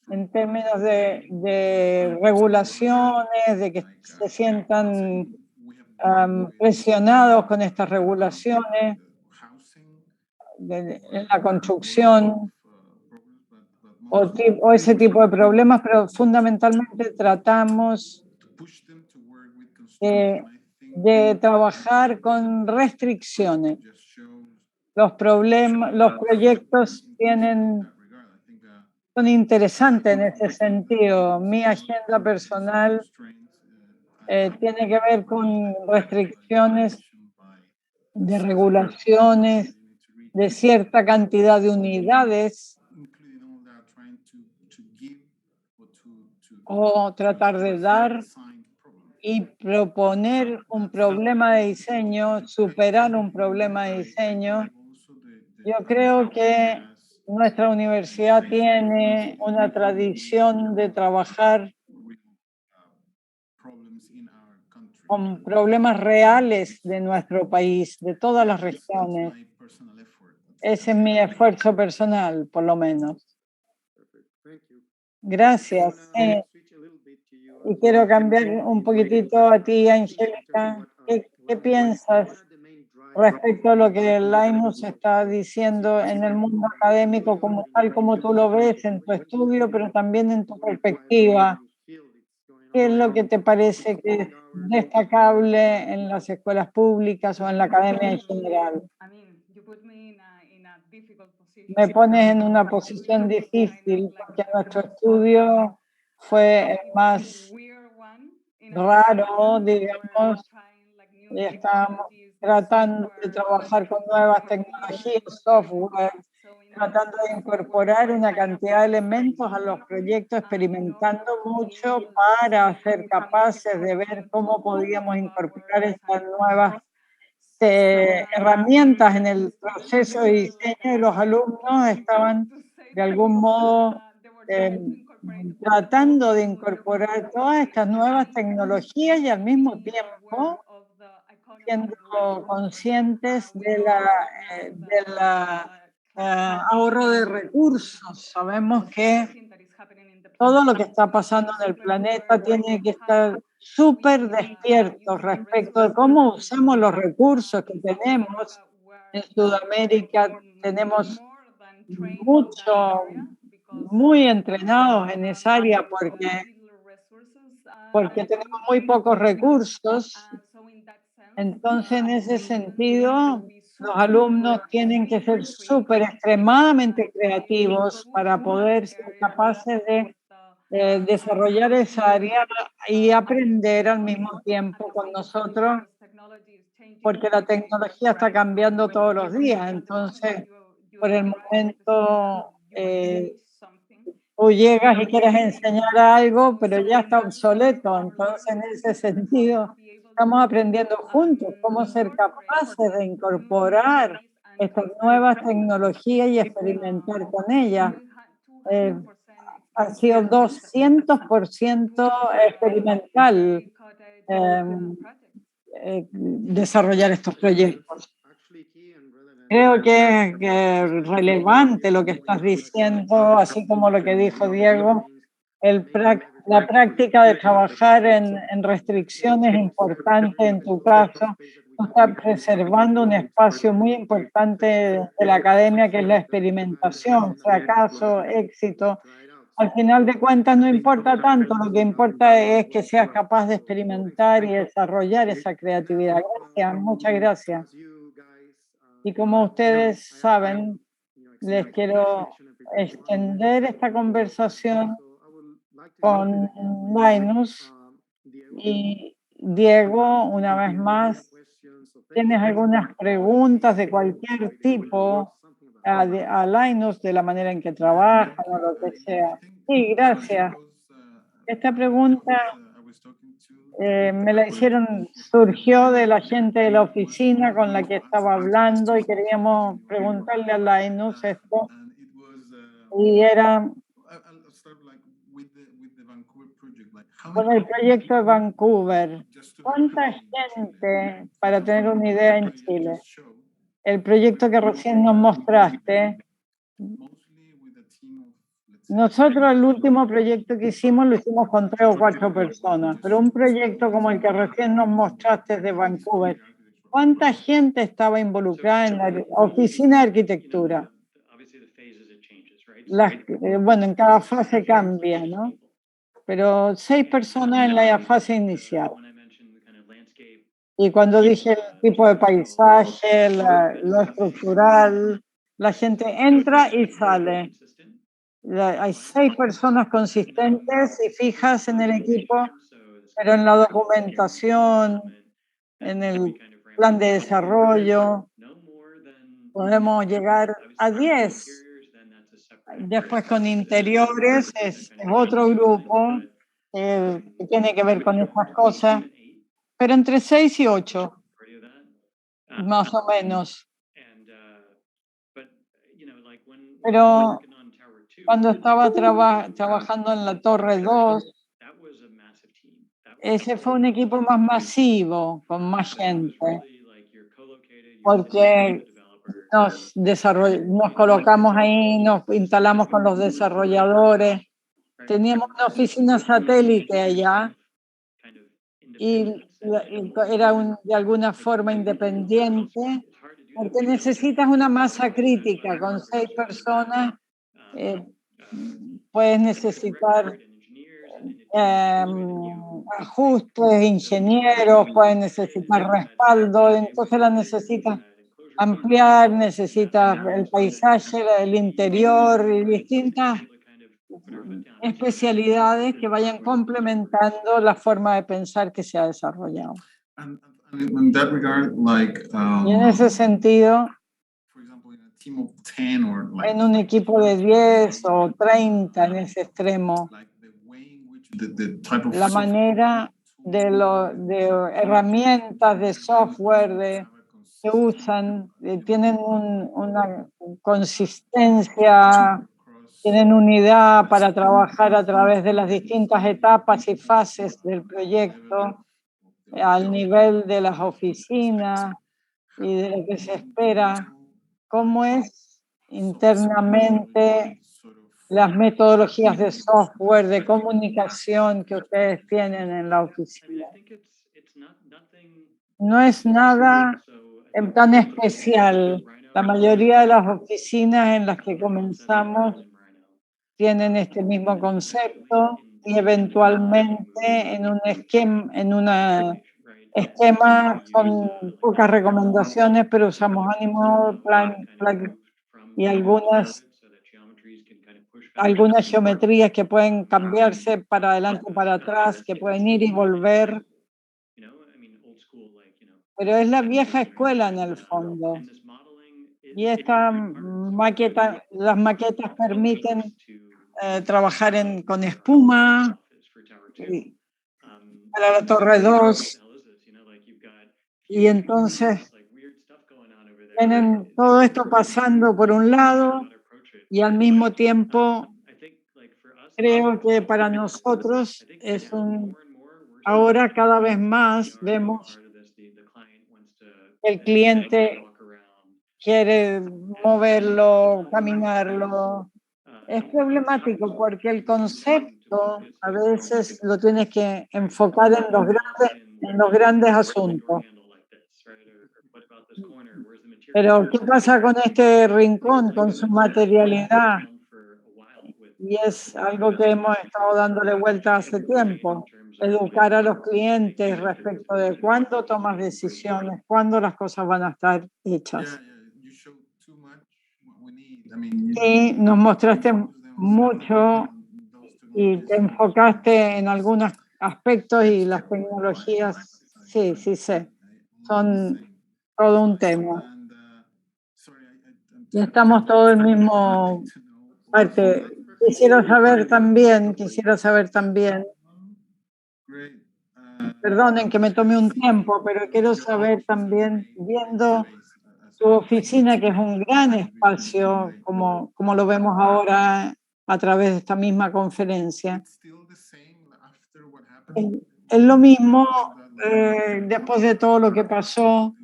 en términos de regulaciones, de que se sientan presionados con estas regulaciones en la construcción o ese tipo de problemas, pero fundamentalmente tratamos de trabajar con restricciones. Los proyectos son interesantes en ese sentido. Mi agenda personal tiene que ver con restricciones de regulaciones, de cierta cantidad de unidades, o tratar de dar y proponer un problema de diseño, superar un problema de diseño. Yo creo que nuestra universidad tiene una tradición de trabajar con problemas reales de nuestro país, de todas las regiones. Ese es mi esfuerzo personal, por lo menos. Gracias. Y quiero cambiar un poquitito a ti, Angélica. ¿Qué piensas respecto a lo que Linus está diciendo en el mundo académico, tal como tú lo ves en tu estudio, pero también en tu perspectiva? ¿qué es lo que te parece que es destacable en las escuelas públicas o en la academia en general? Me pones en una posición difícil porque nuestro estudio fue el más raro, digamos, y estábamos tratando de trabajar con nuevas tecnologías, software, tratando de incorporar una cantidad de elementos a los proyectos, experimentando mucho para ser capaces de ver cómo podíamos incorporar estas nuevas herramientas en el proceso de diseño, y los alumnos estaban de algún modo tratando de incorporar todas estas nuevas tecnologías y al mismo tiempo siendo conscientes de ahorro de recursos. Sabemos que todo lo que está pasando en el planeta tiene que estar súper despiertos respecto de cómo usamos los recursos que tenemos. En Sudamérica tenemos muy entrenados en esa área porque tenemos muy pocos recursos. Entonces, en ese sentido, los alumnos tienen que ser súper extremadamente creativos para poder ser capaces de desarrollar esa área y aprender al mismo tiempo con nosotros, porque la tecnología está cambiando todos los días. Entonces, por el momento, tú llegas y quieres enseñar algo, pero ya está obsoleto. Entonces, en ese sentido, estamos aprendiendo juntos cómo ser capaces de incorporar estas nuevas tecnologías y experimentar con ellas. Ha sido 200% experimental desarrollar estos proyectos. Creo que es relevante lo que estás diciendo, así como lo que dijo Diego. La práctica de trabajar en restricciones es importante en tu caso. Tú estás preservando un espacio muy importante de la academia, que es la experimentación, fracaso, éxito. Al final de cuentas no importa tanto, lo que importa es que seas capaz de experimentar y desarrollar esa creatividad. Gracias, muchas gracias. Y como ustedes saben, les quiero extender esta conversación con Linus y Diego. Una vez más, ¿tienes algunas preguntas de cualquier tipo a Linus, de la manera en que trabajan o lo que sea? Sí, gracias. Esta pregunta me la hicieron, surgió de la gente de la oficina con la que estaba hablando y queríamos preguntarle a Linus esto. Y era con el proyecto de Vancouver. ¿Cuánta gente, para tener una idea, en Chile? El proyecto que recién nos mostraste. Nosotros el último proyecto que hicimos lo hicimos con 3 o 4 personas, pero un proyecto como el que recién nos mostraste de Vancouver, ¿cuánta gente estaba involucrada en la oficina de arquitectura? Bueno, en cada fase cambia, ¿no? Pero 6 personas en la fase inicial. Y cuando dije el tipo de paisaje, lo estructural, la gente entra y sale. Hay 6 personas consistentes y fijas en el equipo, pero en la documentación, en el plan de desarrollo, podemos llegar a 10. Después con interiores es otro grupo que tiene que ver con estas cosas, pero entre 6 y 8, más o menos. Pero cuando estaba trabajando en la Torre 2, ese fue un equipo más masivo, con más gente, porque nos colocamos ahí, nos instalamos con los desarrolladores, teníamos una oficina satélite allá y era de alguna forma independiente, porque necesitas una masa crítica. Con 6 personas puedes necesitar ajustes, ingenieros, pueden necesitar respaldo, entonces la necesitas ampliar, necesitas el paisaje, el interior y distintas especialidades que vayan complementando la forma de pensar que se ha desarrollado. And in that regard, like, Y en ese sentido, for example, in a team of 10 or like, en un equipo de 10 o 30 en ese extremo, like the way in which the type of la software manera de herramientas de software que usan, tienen una consistencia, tienen unidad para trabajar a través de las distintas etapas y fases del proyecto, al nivel de las oficinas y de lo que se espera, cómo es internamente las metodologías de software, de comunicación que ustedes tienen en la oficina. No es nada tan especial. La mayoría de las oficinas en las que comenzamos tienen este mismo concepto y eventualmente en un esquema con pocas recomendaciones, pero usamos Animal, Plan y algunas geometrías que pueden cambiarse para adelante y para atrás, que pueden ir y volver. Pero es la vieja escuela en el fondo. Y esta las maquetas permiten trabajar con espuma para la torre 2. Y entonces tienen todo esto pasando por un lado y al mismo tiempo creo que para nosotros es ahora cada vez más vemos que el cliente quiere moverlo, caminarlo. Es problemático porque el concepto a veces lo tienes que enfocar en los grandes asuntos. Pero ¿qué pasa con este rincón, con su materialidad? Y es algo que hemos estado dándole vuelta hace tiempo. Educar a los clientes respecto de cuándo tomas decisiones, cuándo las cosas van a estar hechas. Y nos mostraste mucho y te enfocaste en algunos aspectos y las tecnologías, sí, sé, son todo un tema. Y estamos todos en el mismo parte. Quisiera saber también, perdonen que me tome un tiempo, pero quiero saber también, viendo tu oficina, que es un gran espacio, como lo vemos ahora a través de esta misma conferencia, es lo mismo después de todo lo que pasó.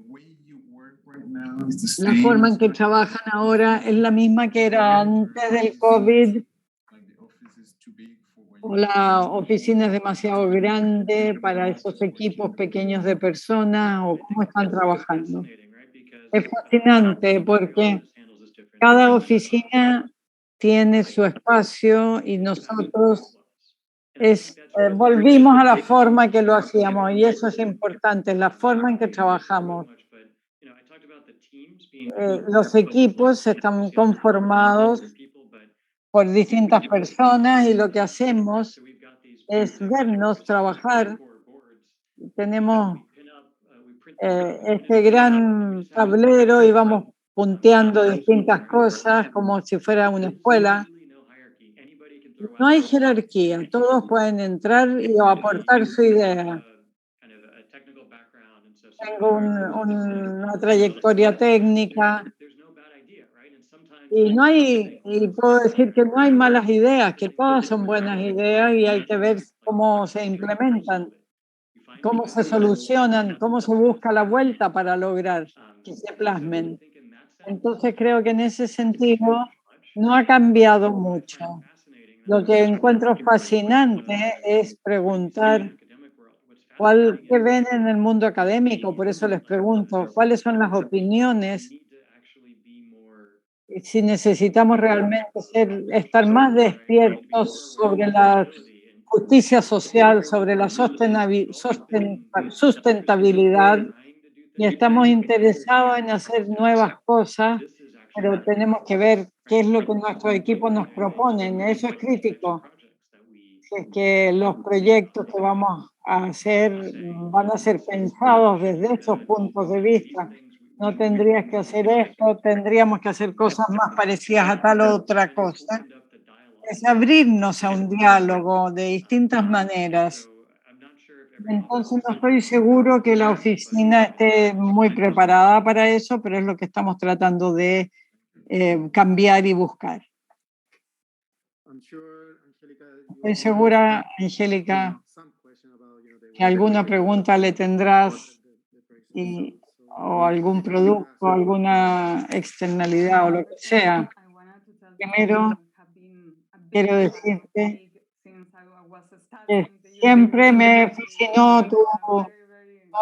La forma en que trabajan ahora es la misma que era antes del COVID. O la oficina es demasiado grande para esos equipos pequeños de personas, o cómo están trabajando. Es fascinante porque cada oficina tiene su espacio y nosotros volvimos a la forma que lo hacíamos, y eso es importante, la forma en que trabajamos. Los equipos están conformados por distintas personas y lo que hacemos es vernos trabajar. Tenemos este gran tablero y vamos punteando distintas cosas como si fuera una escuela. No hay jerarquía, todos pueden entrar y aportar su idea. Tengo una trayectoria técnica y puedo decir que no hay malas ideas, que todas son buenas ideas y hay que ver cómo se implementan, cómo se solucionan, cómo se busca la vuelta para lograr que se plasmen. Entonces creo que en ese sentido no ha cambiado mucho. Lo que encuentro fascinante es preguntar qué ven en el mundo académico. Por eso les pregunto, ¿cuáles son las opiniones? Si necesitamos realmente estar más despiertos sobre las justicia social, sobre la sustentabilidad, y estamos interesados en hacer nuevas cosas, pero tenemos que ver qué es lo que nuestro equipo nos propone. Eso es crítico. Si es que los proyectos que vamos a hacer van a ser pensados desde esos puntos de vista. No tendrías que hacer esto, tendríamos que hacer cosas más parecidas a tal o otra cosa. Es abrirnos a un diálogo de distintas maneras. Entonces no estoy seguro que la oficina esté muy preparada para eso, pero es lo que estamos tratando de cambiar y buscar. Estoy segura, Angélica, que alguna pregunta le tendrás o algún producto, alguna externalidad o lo que sea. Primero, quiero decirte que siempre me fascinó tu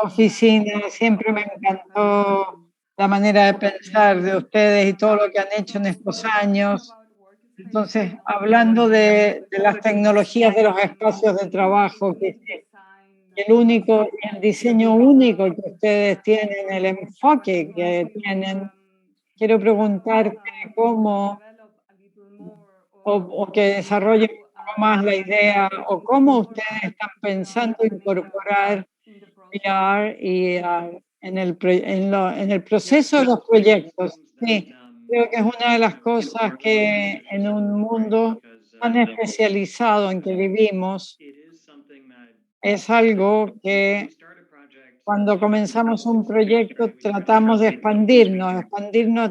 oficina, siempre me encantó la manera de pensar de ustedes y todo lo que han hecho en estos años. Entonces, hablando de las tecnologías de los espacios de trabajo, que el diseño único que ustedes tienen, el enfoque que tienen, quiero preguntarte cómo, o que desarrollen un poco más la idea, o cómo ustedes están pensando incorporar VR y en el proceso de los proyectos. Sí, creo que es una de las cosas que en un mundo tan especializado en que vivimos, es algo que cuando comenzamos un proyecto tratamos de expandirnos,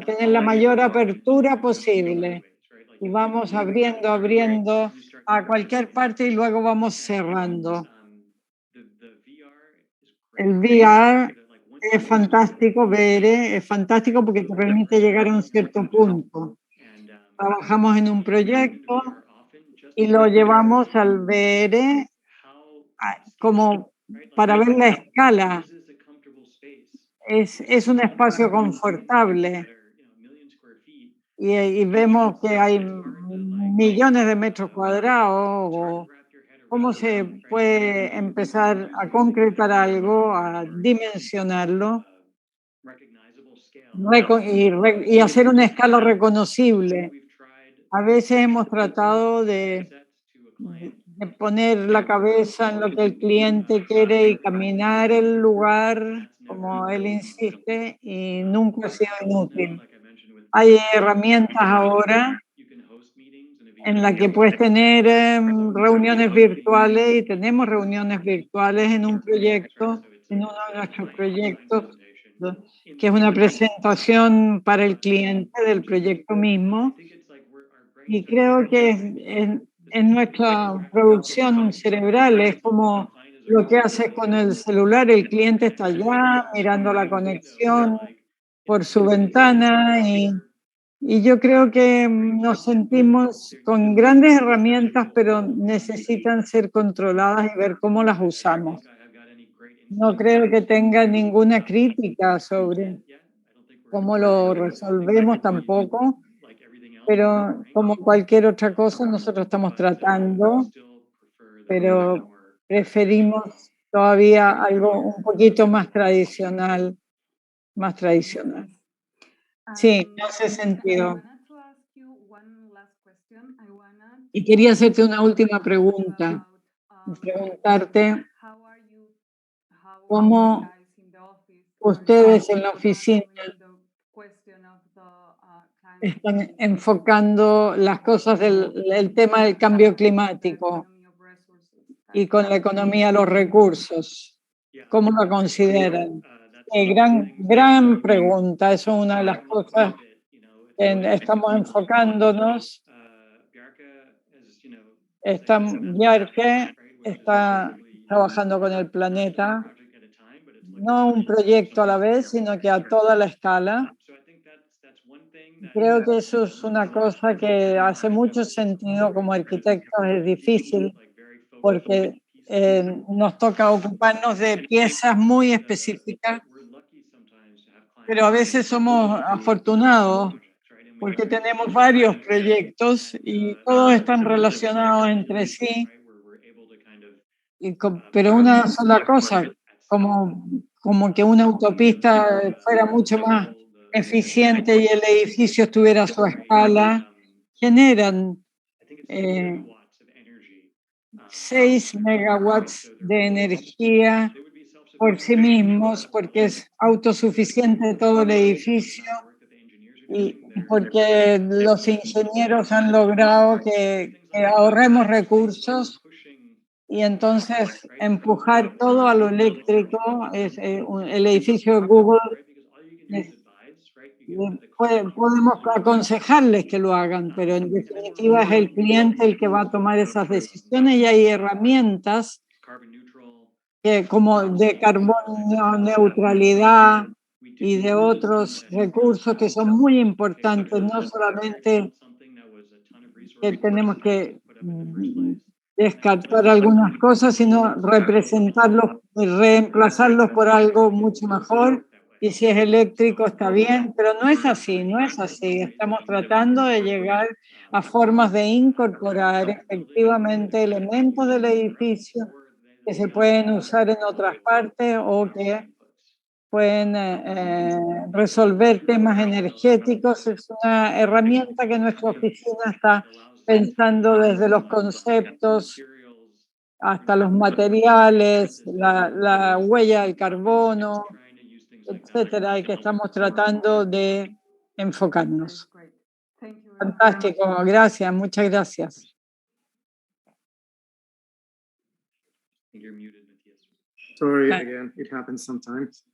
tener la mayor apertura posible y vamos abriendo a cualquier parte y luego vamos cerrando. El VR es fantástico, VR es fantástico porque te permite llegar a un cierto punto. Trabajamos en un proyecto y lo llevamos al VR como para ver la escala. Es un espacio confortable y vemos que hay millones de metros cuadrados. O ¿cómo se puede empezar a concretar algo, a dimensionarlo y hacer una escala reconocible? A veces hemos tratado de poner la cabeza en lo que el cliente quiere y caminar el lugar como él insiste y nunca ha sido inútil. Hay herramientas ahora en las que puedes tener reuniones virtuales y tenemos reuniones virtuales en un proyecto, en uno de nuestros proyectos, que es una presentación para el cliente del proyecto mismo. Y creo que en nuestra producción cerebral es como lo que haces con el celular, el cliente está allá mirando la conexión por su ventana y yo creo que nos sentimos con grandes herramientas, pero necesitan ser controladas y ver cómo las usamos. No creo que tenga ninguna crítica sobre cómo lo resolvemos tampoco, pero como cualquier otra cosa, nosotros estamos tratando, pero preferimos todavía algo un poquito más tradicional, más tradicional. Sí, no hace sentido. Y quería hacerte una última pregunta, preguntarte cómo ustedes en la oficina están enfocando las cosas del tema del cambio climático y con la economía de los recursos. ¿Cómo lo consideran? Gran pregunta. Eso es una de las cosas que estamos enfocándonos. Bjarke está trabajando con el planeta, no un proyecto a la vez, sino que a toda la escala. Creo que eso es una cosa que hace mucho sentido como arquitectos, es difícil porque nos toca ocuparnos de piezas muy específicas, pero a veces somos afortunados porque tenemos varios proyectos y todos están relacionados entre sí pero una sola cosa, como que una autopista fuera mucho más eficiente y el edificio estuviera a su escala, generan 6 megawatts de energía por sí mismos, porque es autosuficiente todo el edificio y porque los ingenieros han logrado que ahorremos recursos y entonces empujar todo a lo eléctrico. El edificio de Google podemos aconsejarles que lo hagan, pero en definitiva es el cliente el que va a tomar esas decisiones y hay herramientas como de carbono neutralidad y de otros recursos que son muy importantes, no solamente que tenemos que descartar algunas cosas, sino representarlos y reemplazarlos por algo mucho mejor. Y si es eléctrico está bien, pero no es así, no es así. Estamos tratando de llegar a formas de incorporar efectivamente elementos del edificio que se pueden usar en otras partes o que pueden resolver temas energéticos. Es una herramienta que nuestra oficina está pensando desde los conceptos hasta los materiales, la huella del carbono, etcétera, y que estamos tratando de enfocarnos. Fantástico, gracias, muchas gracias. Sorry, again, it happens sometimes.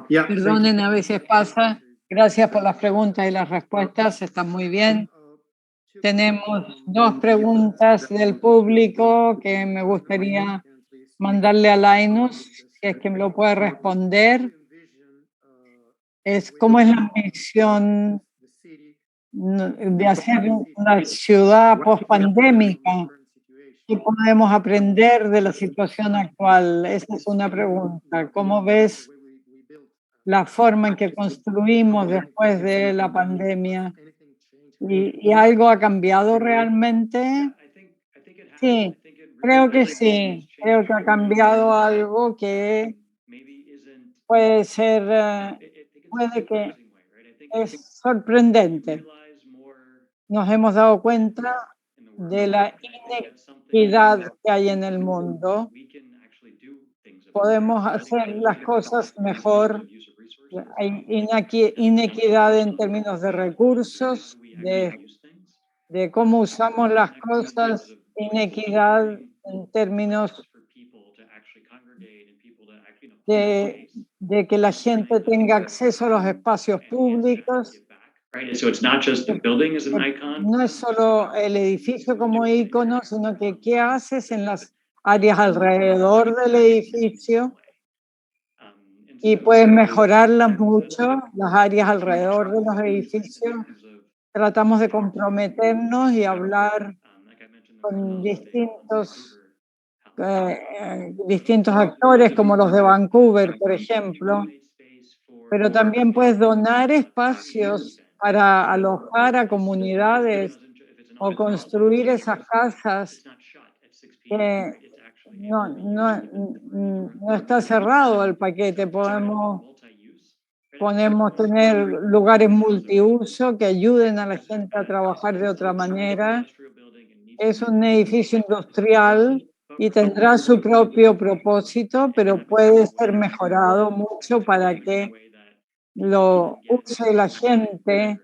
Yeah, perdonen, a veces pasa. Gracias por las preguntas y las respuestas, están muy bien. Tenemos 2 preguntas del público que me gustaría mandarle a Linus, si es que me lo puede responder. Es cómo es la misión de hacer una ciudad post-pandémica. ¿Qué podemos aprender de la situación actual? Esa es una pregunta. ¿Cómo ves la forma en que construimos después de la pandemia? ¿Y algo ha cambiado realmente? Sí, creo que sí. Creo que ha cambiado algo que puede ser, puede que es sorprendente. Nos hemos dado cuenta de la inequidad que hay en el mundo. Podemos hacer las cosas mejor. Hay inequidad en términos de recursos, de cómo usamos las cosas, inequidad en términos de que la gente tenga acceso a los espacios públicos. No es solo el edificio como icono, sino que qué haces en las áreas alrededor del edificio y puedes mejorarlas mucho, las áreas alrededor de los edificios. Tratamos de comprometernos y hablar con distintos actores como los de Vancouver, por ejemplo, pero también puedes donar espacios para alojar a comunidades o construir esas casas que no está cerrado el paquete. Podemos tener lugares multiuso que ayuden a la gente a trabajar de otra manera. Es un edificio industrial y tendrá su propio propósito, pero puede ser mejorado mucho para que lo use la gente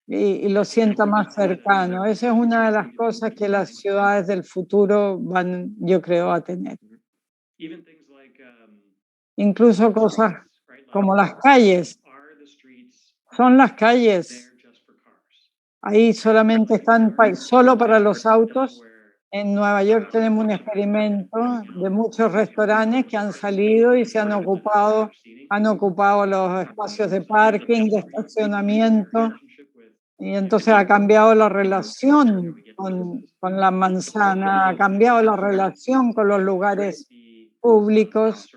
y lo sienta más cercano. Esa es una de las cosas que las ciudades del futuro van, yo creo, a tener. Incluso cosas como las calles. Son las calles. Ahí solamente están solo para los autos. En Nueva York tenemos un experimento de muchos restaurantes que han salido y han ocupado los espacios de parking, de estacionamiento, y entonces ha cambiado la relación con la manzana, ha cambiado la relación con los lugares públicos.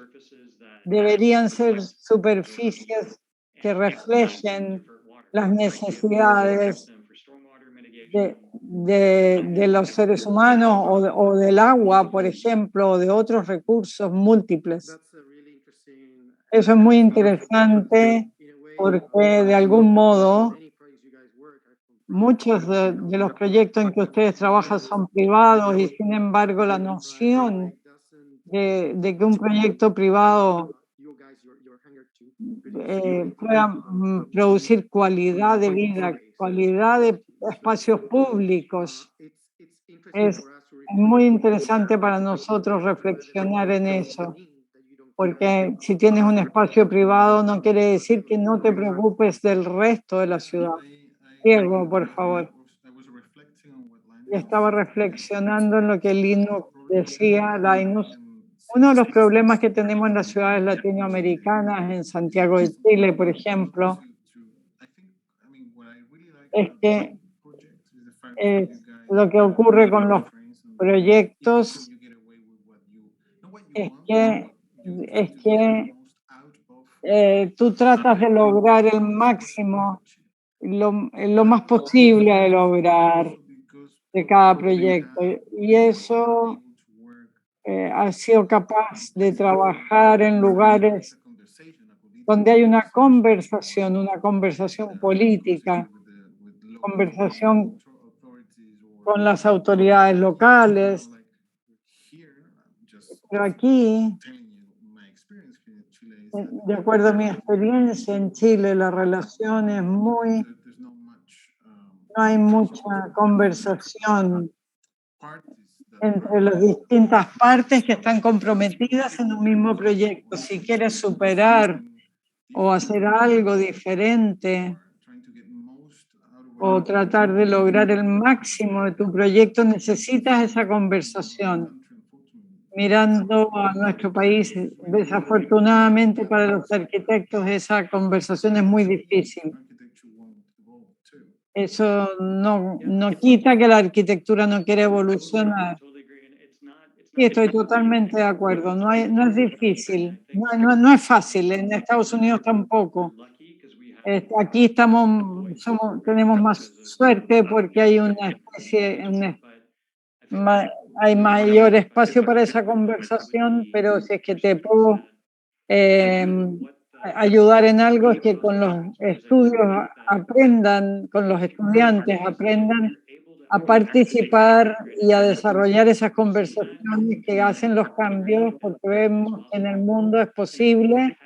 Deberían ser superficies que reflejen las necesidades de los seres humanos o del agua, por ejemplo, o de otros recursos múltiples. Eso es muy interesante porque de algún modo muchos de los proyectos en que ustedes trabajan son privados y sin embargo la noción de que un proyecto privado pueda producir calidad de vida, calidad de espacios públicos. Es muy interesante para nosotros reflexionar en eso, porque si tienes un espacio privado no quiere decir que no te preocupes del resto de la ciudad. Diego, por favor. Y estaba reflexionando en lo que Linus decía, Linus. Uno de los problemas que tenemos en las ciudades latinoamericanas, en Santiago de Chile, por ejemplo, es que lo que ocurre con los proyectos es que tú tratas de lograr el máximo, lo más posible de lograr de cada proyecto. Y eso ha sido capaz de trabajar en lugares donde hay una conversación política, conversación con las autoridades locales. Pero aquí, de acuerdo a mi experiencia en Chile, la relación es no hay mucha conversación entre las distintas partes que están comprometidas en un mismo proyecto. Si quieres superar o hacer algo diferente o tratar de lograr el máximo de tu proyecto, necesitas esa conversación. Mirando a nuestro país, desafortunadamente para los arquitectos esa conversación es muy difícil. Eso no quita que la arquitectura no quiere evolucionar. Sí, estoy totalmente de acuerdo. No es difícil, no es fácil. En Estados Unidos tampoco. Aquí tenemos más suerte porque hay hay mayor espacio para esa conversación, pero si es que te puedo ayudar en algo es que con los estudios con los estudiantes aprendan a participar y a desarrollar esas conversaciones que hacen los cambios, porque vemos que en el mundo es posible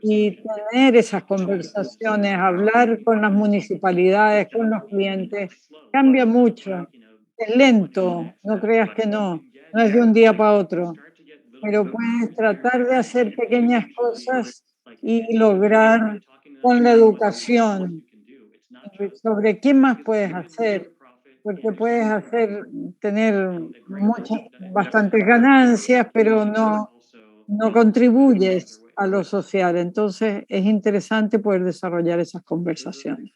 y tener esas conversaciones, hablar con las municipalidades, con los clientes, cambia mucho. Es lento, no creas que no es de un día para otro, pero puedes tratar de hacer pequeñas cosas y lograr con la educación sobre qué más puedes hacer, porque puedes tener bastantes ganancias, pero no contribuyes a lo social. Entonces es interesante poder desarrollar esas conversaciones.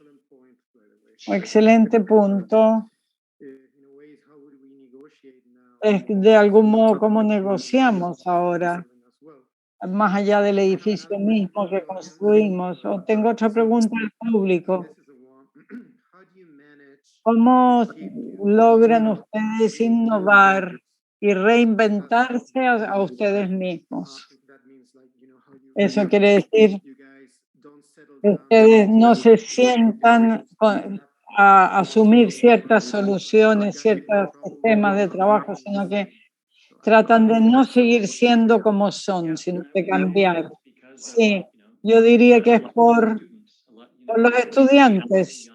Excelente punto. Es de algún modo cómo negociamos ahora, más allá del edificio mismo que construimos. Tengo otra pregunta al público. ¿Cómo logran ustedes innovar y reinventarse a ustedes mismos? Eso quiere decir que ustedes no se sientan a asumir ciertas soluciones, ciertos sistemas de trabajo, sino que tratan de no seguir siendo como son, sino de cambiar. Sí, yo diría que es por los estudiantes,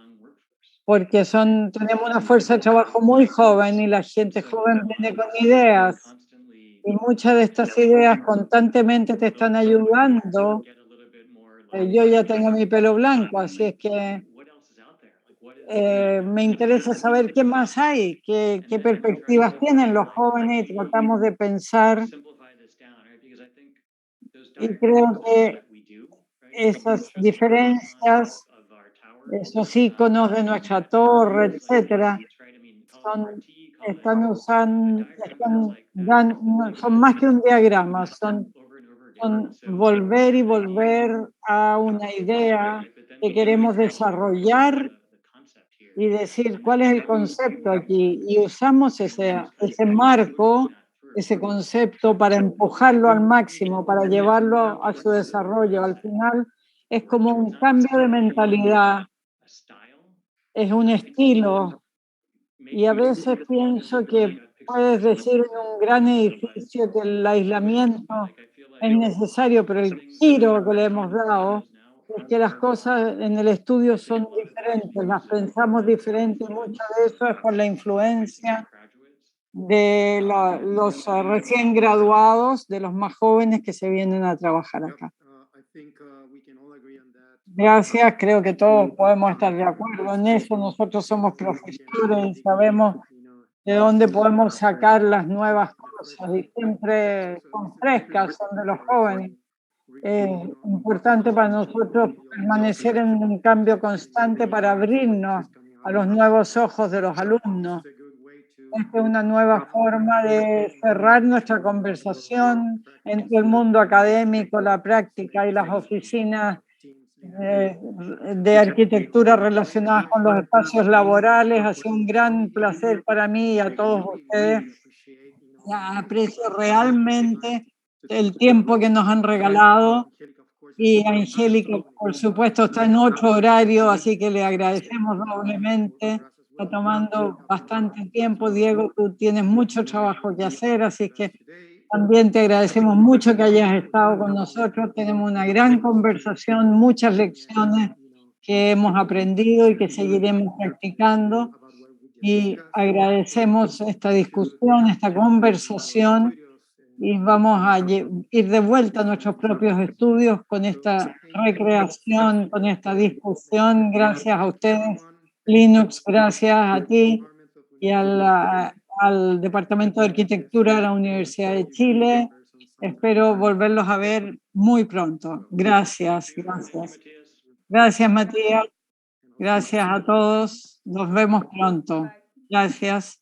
porque tenemos una fuerza de trabajo muy joven y la gente joven viene con ideas y muchas de estas ideas constantemente te están ayudando. Yo ya tengo mi pelo blanco, así es que me interesa saber qué más hay, qué perspectivas tienen los jóvenes y tratamos de pensar. Y creo que esas diferencias, esos iconos de nuestra torre, etcétera, son más que un diagrama, son volver y volver a una idea que queremos desarrollar y decir cuál es el concepto aquí. Y usamos ese marco, ese concepto para empujarlo al máximo, para llevarlo a su desarrollo. Al final es como un cambio de mentalidad, es un estilo. Y a veces pienso que puedes decir en un gran edificio que el aislamiento es necesario, pero el giro que le hemos dado es que las cosas en el estudio son diferentes, las pensamos diferentes, y mucho de eso es por la influencia de los recién graduados, de los más jóvenes que se vienen a trabajar acá. Gracias, creo que todos podemos estar de acuerdo en eso. Nosotros somos profesores y sabemos de dónde podemos sacar las nuevas cosas y siempre son frescas, son de los jóvenes. Es importante para nosotros permanecer en un cambio constante para abrirnos a los nuevos ojos de los alumnos. Esta es una nueva forma de cerrar nuestra conversación entre el mundo académico, la práctica y las oficinas de arquitectura relacionadas con los espacios laborales. Ha sido un gran placer para mí y a todos ustedes. Aprecio realmente el tiempo que nos han regalado y Angélica, por supuesto, está en otro horario, así que le agradecemos doblemente. Está tomando bastante tiempo. Diego, tú tienes mucho trabajo que hacer, así que también te agradecemos mucho que hayas estado con nosotros. Tenemos una gran conversación, muchas lecciones que hemos aprendido y que seguiremos practicando. Y agradecemos esta discusión, esta conversación, y vamos a ir de vuelta a nuestros propios estudios con esta recreación, con esta discusión. Gracias a ustedes, Linux, gracias a ti y al Departamento de Arquitectura de la Universidad de Chile. Espero volverlos a ver muy pronto. Gracias, gracias. Gracias, Matías. Gracias a todos. Nos vemos pronto. Gracias.